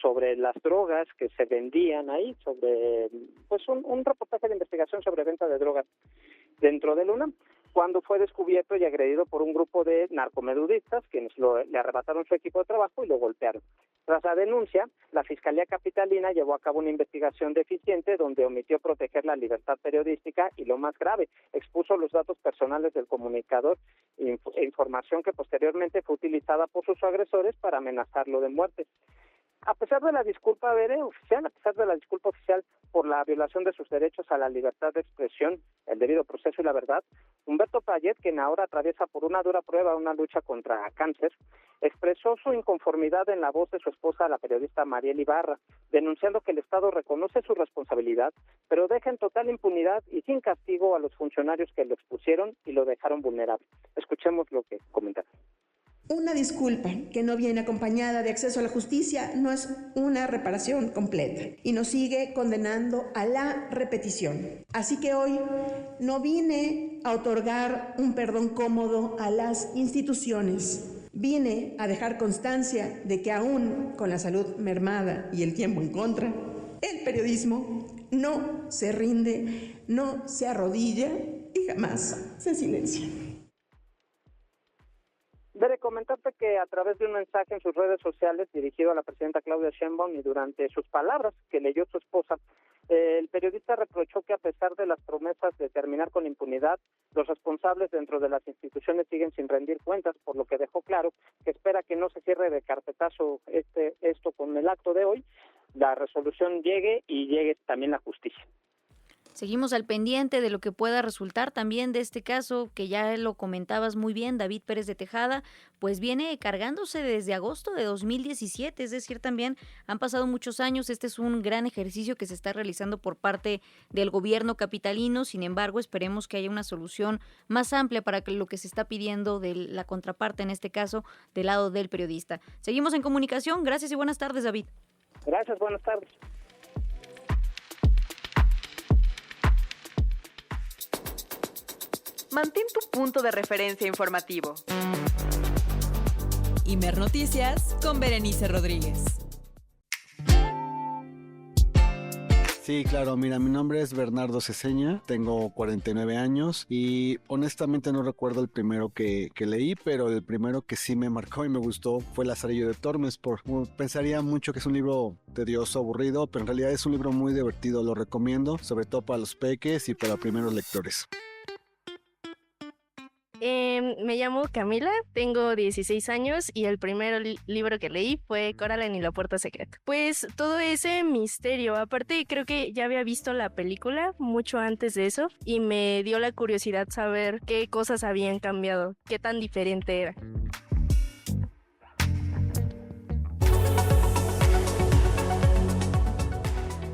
sobre las drogas que se vendían ahí, sobre pues un reportaje de investigación sobre venta de drogas dentro del UNAM, cuando fue descubierto y agredido por un grupo de narcomenudistas quienes le arrebataron su equipo de trabajo y lo golpearon. Tras la denuncia, la Fiscalía Capitalina llevó a cabo una investigación deficiente donde omitió proteger la libertad periodística y, lo más grave, expuso los datos personales del comunicador e información que posteriormente fue utilizada por sus agresores para amenazarlo de muerte. A pesar de la disculpa oficial por la violación de sus derechos a la libertad de expresión, el debido proceso y la verdad, Humberto Payet, quien ahora atraviesa por una dura prueba una lucha contra cáncer, expresó su inconformidad en la voz de su esposa, la periodista Mariel Ibarra, denunciando que el Estado reconoce su responsabilidad, pero deja en total impunidad y sin castigo a los funcionarios que lo expusieron y lo dejaron vulnerable. Escuchemos lo que comentaron. Una disculpa que no viene acompañada de acceso a la justicia no es una reparación completa y nos sigue condenando a la repetición. Así que hoy no vine a otorgar un perdón cómodo a las instituciones. Vine a dejar constancia de que aún con la salud mermada y el tiempo en contra, el periodismo no se rinde, no se arrodilla y jamás se silencia. Debe comentarte que a través de un mensaje en sus redes sociales dirigido a la presidenta Claudia Sheinbaum y durante sus palabras que leyó su esposa, el periodista reprochó que a pesar de las promesas de terminar con la impunidad, los responsables dentro de las instituciones siguen sin rendir cuentas, por lo que dejó claro que espera que no se cierre de carpetazo esto con el acto de hoy, la resolución llegue y llegue también la justicia. Seguimos al pendiente de lo que pueda resultar también de este caso, que ya lo comentabas muy bien, David Pérez de Tejada, pues viene cargándose desde agosto de 2017, es decir, también han pasado muchos años. Este es un gran ejercicio que se está realizando por parte del gobierno capitalino. Sin embargo, esperemos que haya una solución más amplia para lo que se está pidiendo de la contraparte, en este caso, del lado del periodista. Seguimos en comunicación. Gracias y buenas tardes, David. Gracias, buenas tardes. Mantén tu punto de referencia informativo. Imer Noticias con Berenice Rodríguez. Sí, claro, mira, mi nombre es Bernardo Ceseña, tengo 49 años y honestamente no recuerdo el primero que leí, pero el primero que sí me marcó y me gustó fue Lazarillo de Tormes. Pensaría mucho que es un libro tedioso, aburrido, pero en realidad es un libro muy divertido, lo recomiendo, sobre todo para los peques y para primeros lectores. Me llamo Camila, tengo 16 años y el primer libro que leí fue Coraline y la puerta secreta. Pues todo ese misterio, aparte creo que ya había visto la película mucho antes de eso y me dio la curiosidad saber qué cosas habían cambiado, qué tan diferente era.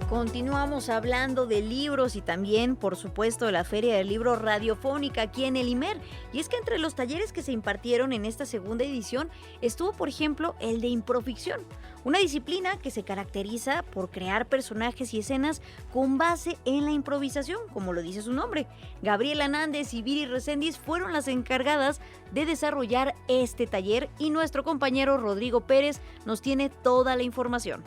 Continuamos hablando de libros y también, por supuesto, de la Feria del Libro Radiofónica aquí en el IMER. Y es que entre los talleres que se impartieron en esta segunda edición estuvo, por ejemplo, el de improficción, una disciplina que se caracteriza por crear personajes y escenas con base en la improvisación, como lo dice su nombre. Gabriela Nández y Viri Reséndiz fueron las encargadas de desarrollar este taller y nuestro compañero Rodrigo Pérez nos tiene toda la información.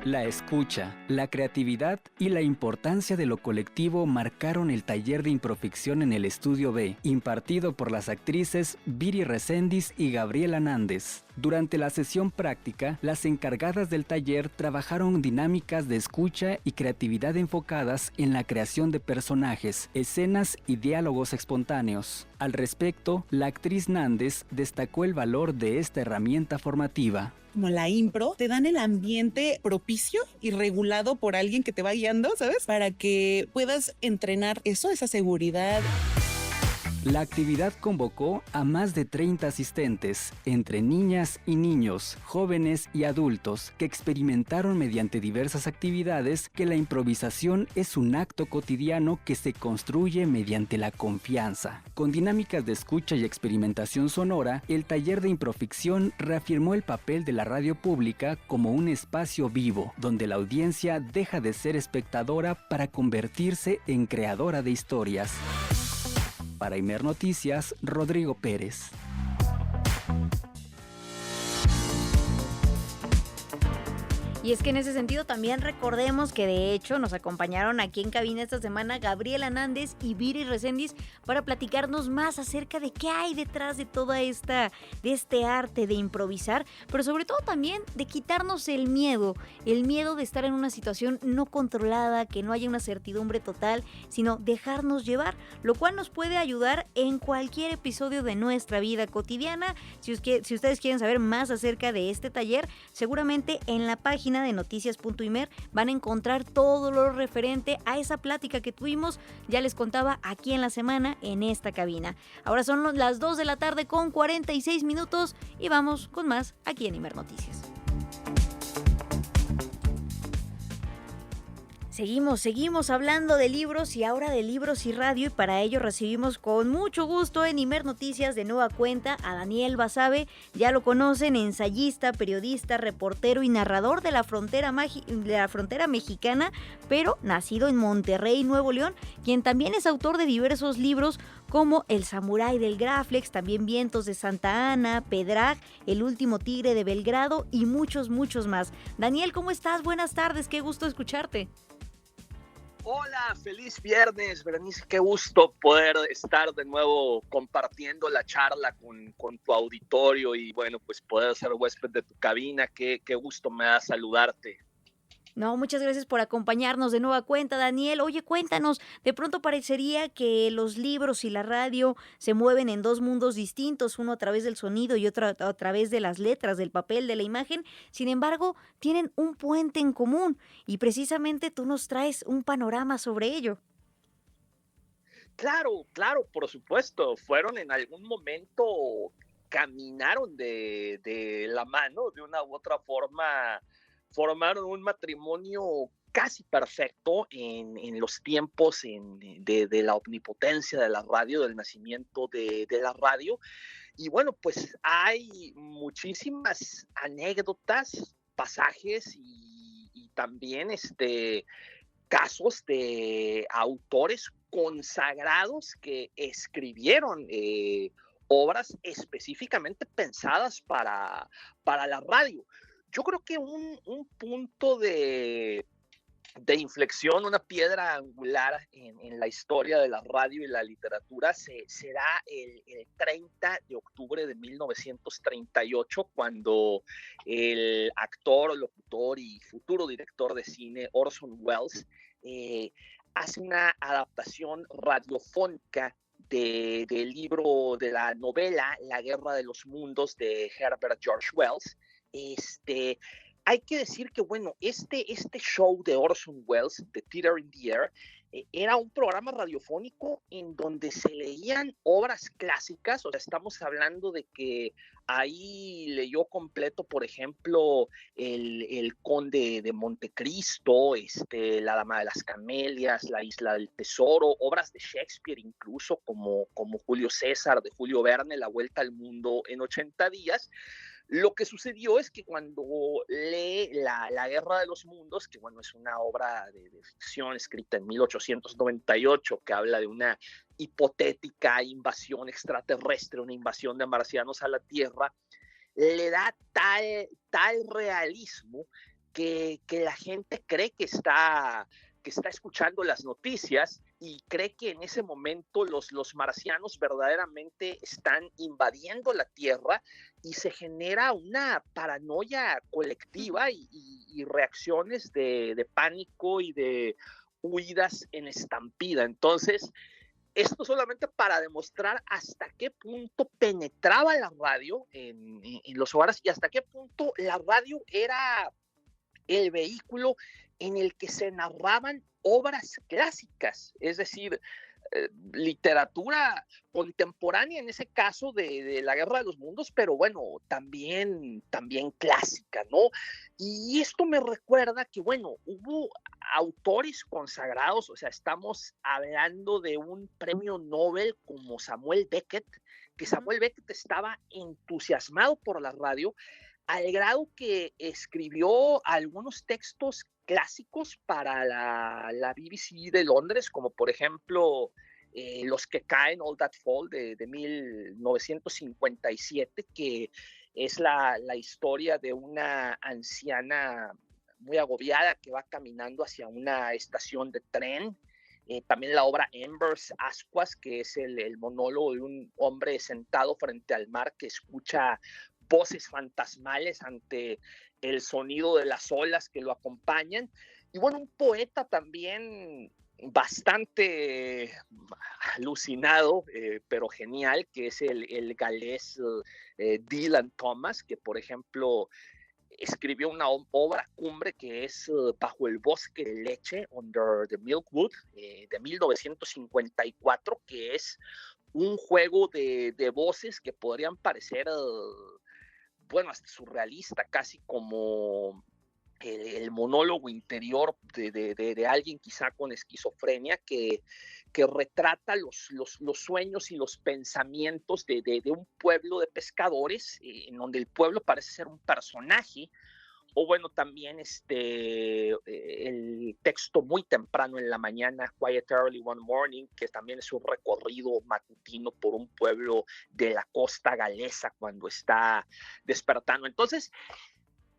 La escucha, la creatividad y la importancia de lo colectivo marcaron el taller de improficción en el Estudio B, impartido por las actrices Viri Reséndiz y Gabriela Nández. Durante la sesión práctica, las encargadas del taller trabajaron dinámicas de escucha y creatividad enfocadas en la creación de personajes, escenas y diálogos espontáneos. Al respecto, la actriz Nández destacó el valor de esta herramienta formativa. Como la impro, te dan el ambiente propicio y regulado por alguien que te va guiando, ¿sabes? Para que puedas entrenar eso, esa seguridad. La actividad convocó a más de 30 asistentes, entre niñas y niños, jóvenes y adultos, que experimentaron mediante diversas actividades que la improvisación es un acto cotidiano que se construye mediante la confianza. Con dinámicas de escucha y experimentación sonora, el taller de improficción reafirmó el papel de la radio pública como un espacio vivo, donde la audiencia deja de ser espectadora para convertirse en creadora de historias. Para IMER Noticias, Rodrigo Pérez. Y es que en ese sentido también recordemos que de hecho nos acompañaron aquí en cabina esta semana Gabriela Nández y Viri Reséndiz para platicarnos más acerca de qué hay detrás de toda de este arte de improvisar, pero sobre todo también de quitarnos el miedo de estar en una situación no controlada, que no haya una certidumbre total, sino dejarnos llevar, lo cual nos puede ayudar en cualquier episodio de nuestra vida cotidiana. Si ustedes quieren saber más acerca de este taller, seguramente en la página de noticias.imer van a encontrar todo lo referente a esa plática que tuvimos, ya les contaba, aquí en la semana en esta cabina. Ahora son las 2 de la tarde con 46 minutos y vamos con más aquí en IMER Noticias. Seguimos hablando de libros y ahora de libros y radio, y para ello recibimos con mucho gusto en Imer Noticias de nueva cuenta a Daniel Basabe. Ya lo conocen, ensayista, periodista, reportero y narrador de la frontera mexicana, pero nacido en Monterrey, Nuevo León, quien también es autor de diversos libros como El Samurái del Graflex, también Vientos de Santa Ana, Pedrag, El Último Tigre de Belgrado y muchos más. Daniel, ¿cómo estás? Buenas tardes, qué gusto escucharte. Hola, feliz viernes, Berenice, qué gusto poder estar de nuevo compartiendo la charla con tu auditorio y bueno, pues poder ser huésped de tu cabina, qué gusto me da saludarte. No, muchas gracias por acompañarnos de nueva cuenta, Daniel. Oye, cuéntanos, de pronto parecería que los libros y la radio se mueven en dos mundos distintos, uno a través del sonido y otro a través de las letras, del papel, de la imagen. Sin embargo, tienen un puente en común y precisamente tú nos traes un panorama sobre ello. Claro, por supuesto, fueron en algún momento, caminaron de la mano de una u otra forma, formaron un matrimonio casi perfecto en los tiempos de la omnipotencia de la radio, del nacimiento de la radio. Y bueno, pues hay muchísimas anécdotas, pasajes y también casos de autores consagrados que escribieron obras específicamente pensadas para la radio. Yo creo que un punto de inflexión, una piedra angular en la historia de la radio y la literatura se da el 30 de octubre de 1938, cuando el actor, locutor y futuro director de cine Orson Welles hace una adaptación radiofónica del libro, de la novela La Guerra de los Mundos de Herbert George Wells. Hay que decir que, bueno, este show de Orson Welles, The Theater in the Air, era un programa radiofónico en donde se leían obras clásicas. O sea, estamos hablando de que ahí leyó completo, por ejemplo, el Conde de Montecristo, La Dama de las Camelias, La Isla del Tesoro, obras de Shakespeare incluso, como Julio César, de Julio Verne, La Vuelta al Mundo en 80 días. Lo que sucedió es que cuando lee la Guerra de los Mundos, que bueno, es una obra de ficción escrita en 1898, que habla de una hipotética invasión extraterrestre, una invasión de marcianos a la Tierra, le da tal realismo que la gente cree que está escuchando las noticias y cree que en ese momento los marcianos verdaderamente están invadiendo la Tierra, y se genera una paranoia colectiva y reacciones de pánico y de huidas en estampida. Entonces, esto solamente para demostrar hasta qué punto penetraba la radio en los hogares y hasta qué punto la radio era el vehículo en el que se narraban obras clásicas, es decir, literatura contemporánea en ese caso de la Guerra de los Mundos, pero bueno, también clásica, ¿no? Y esto me recuerda que, bueno, hubo autores consagrados, o sea, estamos hablando de un premio Nobel como Samuel Beckett, que Samuel Beckett estaba entusiasmado por la radio, al grado que escribió algunos textos clásicos para la BBC de Londres, como por ejemplo Los que caen, All That Fall, de 1957, que es la historia de una anciana muy agobiada que va caminando hacia una estación de tren. También la obra Embers Ascuas, que es el monólogo de un hombre sentado frente al mar que escucha voces fantasmales ante el sonido de las olas que lo acompañan. Y bueno, un poeta también bastante alucinado, pero genial, que es el galés Dylan Thomas, que por ejemplo escribió una obra cumbre que es Bajo el bosque de leche, Under the Milkwood, de 1954, que es un juego de voces que podrían parecer, bueno, hasta surrealista, casi como el monólogo interior de alguien quizá con esquizofrenia que retrata los sueños y los pensamientos de un pueblo de pescadores, en donde el pueblo parece ser un personaje. O bueno, también el texto Muy temprano en la mañana, Quiet Early One Morning, que también es un recorrido matutino por un pueblo de la costa galesa cuando está despertando. Entonces,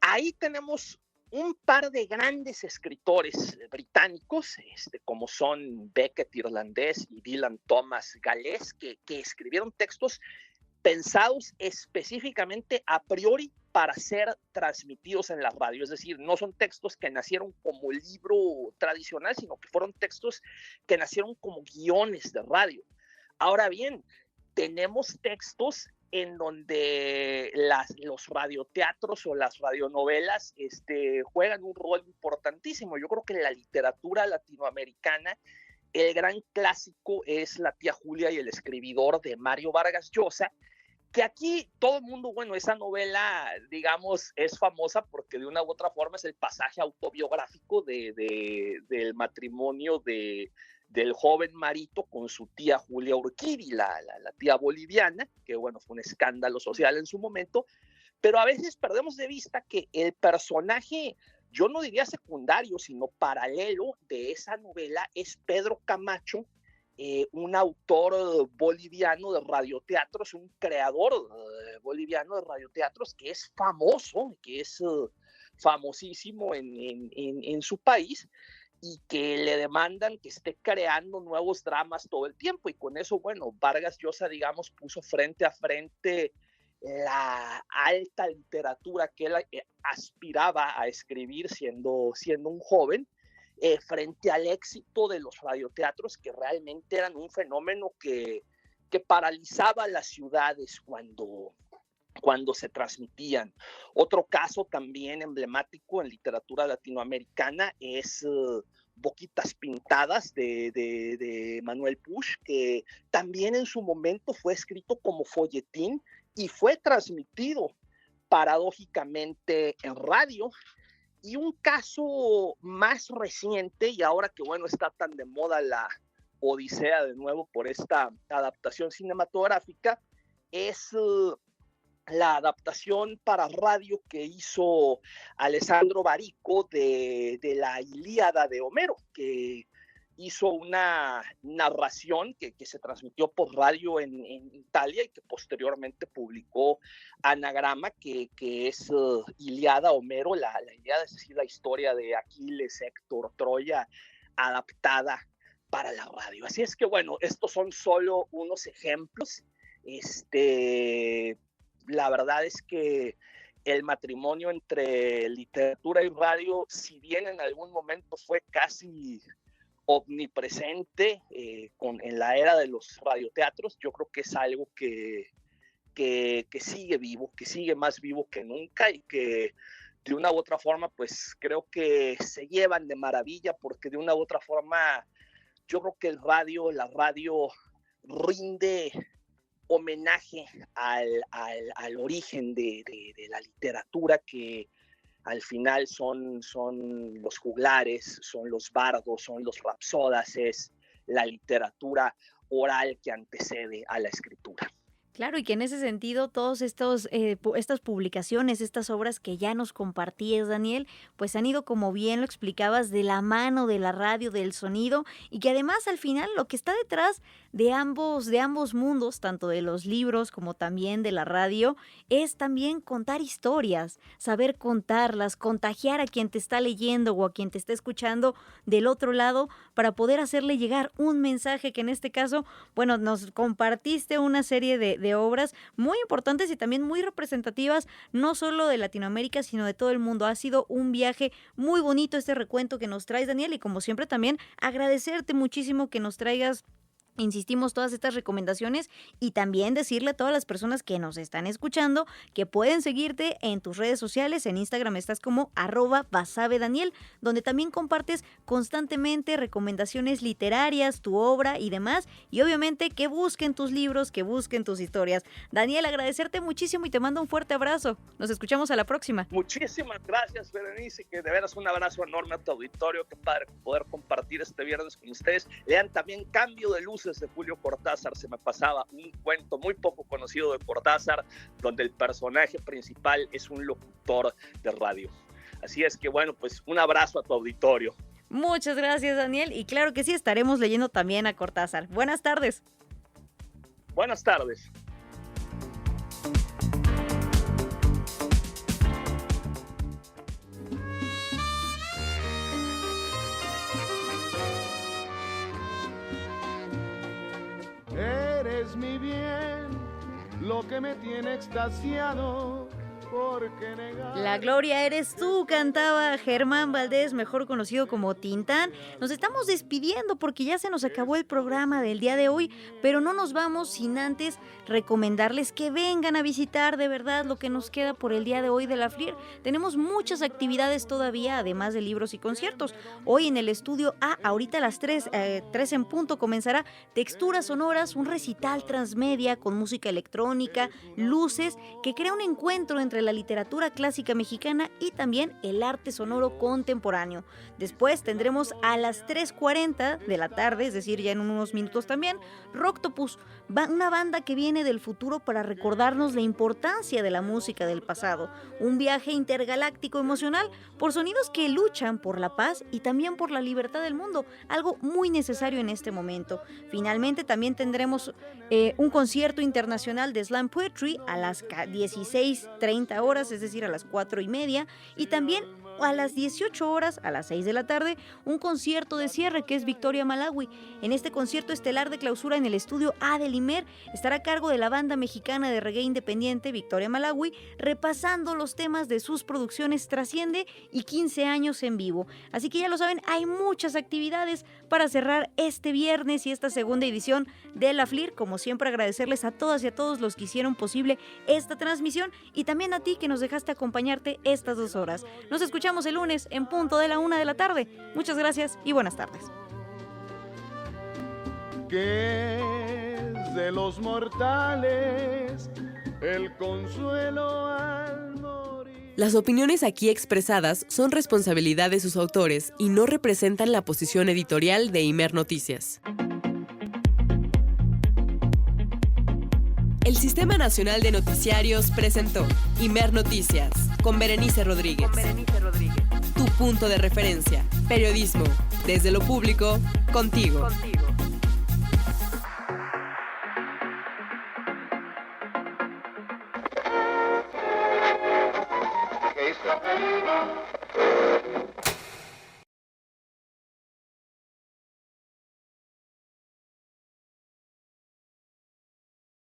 ahí tenemos un par de grandes escritores británicos, como son Beckett irlandés y Dylan Thomas galés, que escribieron textos pensados específicamente a priori para ser transmitidos en la radio. Es decir, no son textos que nacieron como libro tradicional, sino que fueron textos que nacieron como guiones de radio. Ahora bien, tenemos textos en donde los radioteatros o las radionovelas juegan un rol importantísimo. Yo creo que en la literatura latinoamericana el gran clásico es La tía Julia y el escribidor de Mario Vargas Llosa, que aquí todo el mundo, bueno, esa novela, digamos, es famosa porque de una u otra forma es el pasaje autobiográfico del matrimonio del joven Marito con su tía Julia Urquidi, la tía boliviana, que bueno, fue un escándalo social en su momento, pero a veces perdemos de vista que el personaje, yo no diría secundario, sino paralelo de esa novela es Pedro Camacho, un autor boliviano de radioteatros, un creador boliviano de radioteatros que es famoso, que es famosísimo en su país, y que le demandan que esté creando nuevos dramas todo el tiempo. Y con eso, bueno, Vargas Llosa, digamos, puso frente a frente la alta literatura que él aspiraba a escribir siendo un joven, frente al éxito de los radioteatros, que realmente eran un fenómeno que paralizaba las ciudades cuando se transmitían. Otro caso también emblemático en literatura latinoamericana es Boquitas Pintadas de Manuel Puig, que también en su momento fue escrito como folletín y fue transmitido paradójicamente en radio. Y un caso más reciente, y ahora que bueno, está tan de moda la Odisea de nuevo por esta adaptación cinematográfica, es la adaptación para radio que hizo Alessandro Barico de la Ilíada de Homero, que hizo una narración que se transmitió por radio en Italia y que posteriormente publicó Anagrama, que es Ilíada, Homero, la Ilíada, es decir, la historia de Aquiles, Héctor, Troya, adaptada para la radio. Así es que bueno, estos son solo unos ejemplos. La verdad es que el matrimonio entre literatura y radio, si bien en algún momento fue casi omnipresente en la era de los radioteatros, yo creo que es algo que sigue vivo, que sigue más vivo que nunca, y que de una u otra forma pues creo que se llevan de maravilla, porque de una u otra forma yo creo que la radio rinde homenaje al origen de la literatura, que al final son los juglares, son los bardos, son los rapsodas, es la literatura oral que antecede a la escritura. Claro, y que en ese sentido todos estas publicaciones, estas obras que ya nos compartías, Daniel, pues han ido, como bien lo explicabas, de la mano de la radio, del sonido, y que además al final lo que está detrás de ambos mundos, tanto de los libros como también de la radio, es también contar historias, saber contarlas, contagiar a quien te está leyendo o a quien te está escuchando del otro lado, para poder hacerle llegar un mensaje que en este caso, bueno, nos compartiste una serie de obras muy importantes y también muy representativas, no solo de Latinoamérica, sino de todo el mundo. Ha sido un viaje muy bonito este recuento que nos traes, Daniel, y como siempre también agradecerte muchísimo que nos traigas Insistimos todas estas recomendaciones y también decirle a todas las personas que nos están escuchando que pueden seguirte en tus redes sociales. En Instagram estás como @basabedaniel, donde también compartes constantemente recomendaciones literarias, tu obra y demás. Y obviamente que busquen tus libros, que busquen tus historias. Daniel, agradecerte muchísimo y te mando un fuerte abrazo. Nos escuchamos a la próxima. Muchísimas gracias, Berenice, que de veras un abrazo enorme a tu auditorio. Qué padre poder compartir este viernes con ustedes. Lean también Cambio de Luces de Julio Cortázar. Se me pasaba un cuento muy poco conocido de Cortázar, donde el personaje principal es un locutor de radio. Así es que bueno, pues un abrazo a tu auditorio. Muchas gracias, Daniel, y claro que sí, estaremos leyendo también a Cortázar. Buenas tardes. Buenas tardes. Eres mi bien, lo que me tiene extasiado, porque negar... La gloria eres tú, cantaba Germán Valdés, mejor conocido como Tintán. Nos estamos despidiendo porque ya se nos acabó el programa del día de hoy, pero no nos vamos sin antes recomendarles que vengan a visitar de verdad lo que nos queda por el día de hoy de la FLIR. Tenemos muchas actividades todavía, además de libros y conciertos. Hoy en el estudio A, ahorita a las 3 en punto, comenzará Texturas Sonoras, un recital transmedia con música electrónica, luces, que crea un encuentro entre la literatura clásica mexicana y también el arte sonoro contemporáneo. Después tendremos a las 3:40 de la tarde, es decir, ya en unos minutos también, Rocktopus, una banda que viene del futuro para recordarnos la importancia de la música del pasado. Un viaje intergaláctico emocional por sonidos que luchan por la paz y también por la libertad del mundo, algo muy necesario en este momento. Finalmente también tendremos un concierto internacional de Slam Poetry a las 16:30 horas, es decir, a las 4:30, y también a las 18 horas, a las 6 de la tarde, un concierto de cierre que es Victoria Malawi. En este concierto estelar de clausura en el estudio A del IMER estará a cargo de la banda mexicana de reggae independiente Victoria Malawi, repasando los temas de sus producciones Trasciende y 15 años en vivo. Así que ya lo saben, hay muchas actividades para cerrar este viernes y esta segunda edición de la FLIR. Como siempre, agradecerles a todas y a todos los que hicieron posible esta transmisión y también a ti que nos dejaste acompañarte estas 2 horas. Nos escuchamos el lunes en punto de la 1 de la tarde. Muchas gracias y buenas tardes. Que es de los mortales el consuelo al morir. Las opiniones aquí expresadas son responsabilidad de sus autores y no representan la posición editorial de Imer Noticias. El Sistema Nacional de Noticiarios presentó Imer Noticias con Berenice Rodríguez. Tu punto de referencia. Periodismo desde lo público, contigo. Okay, stop.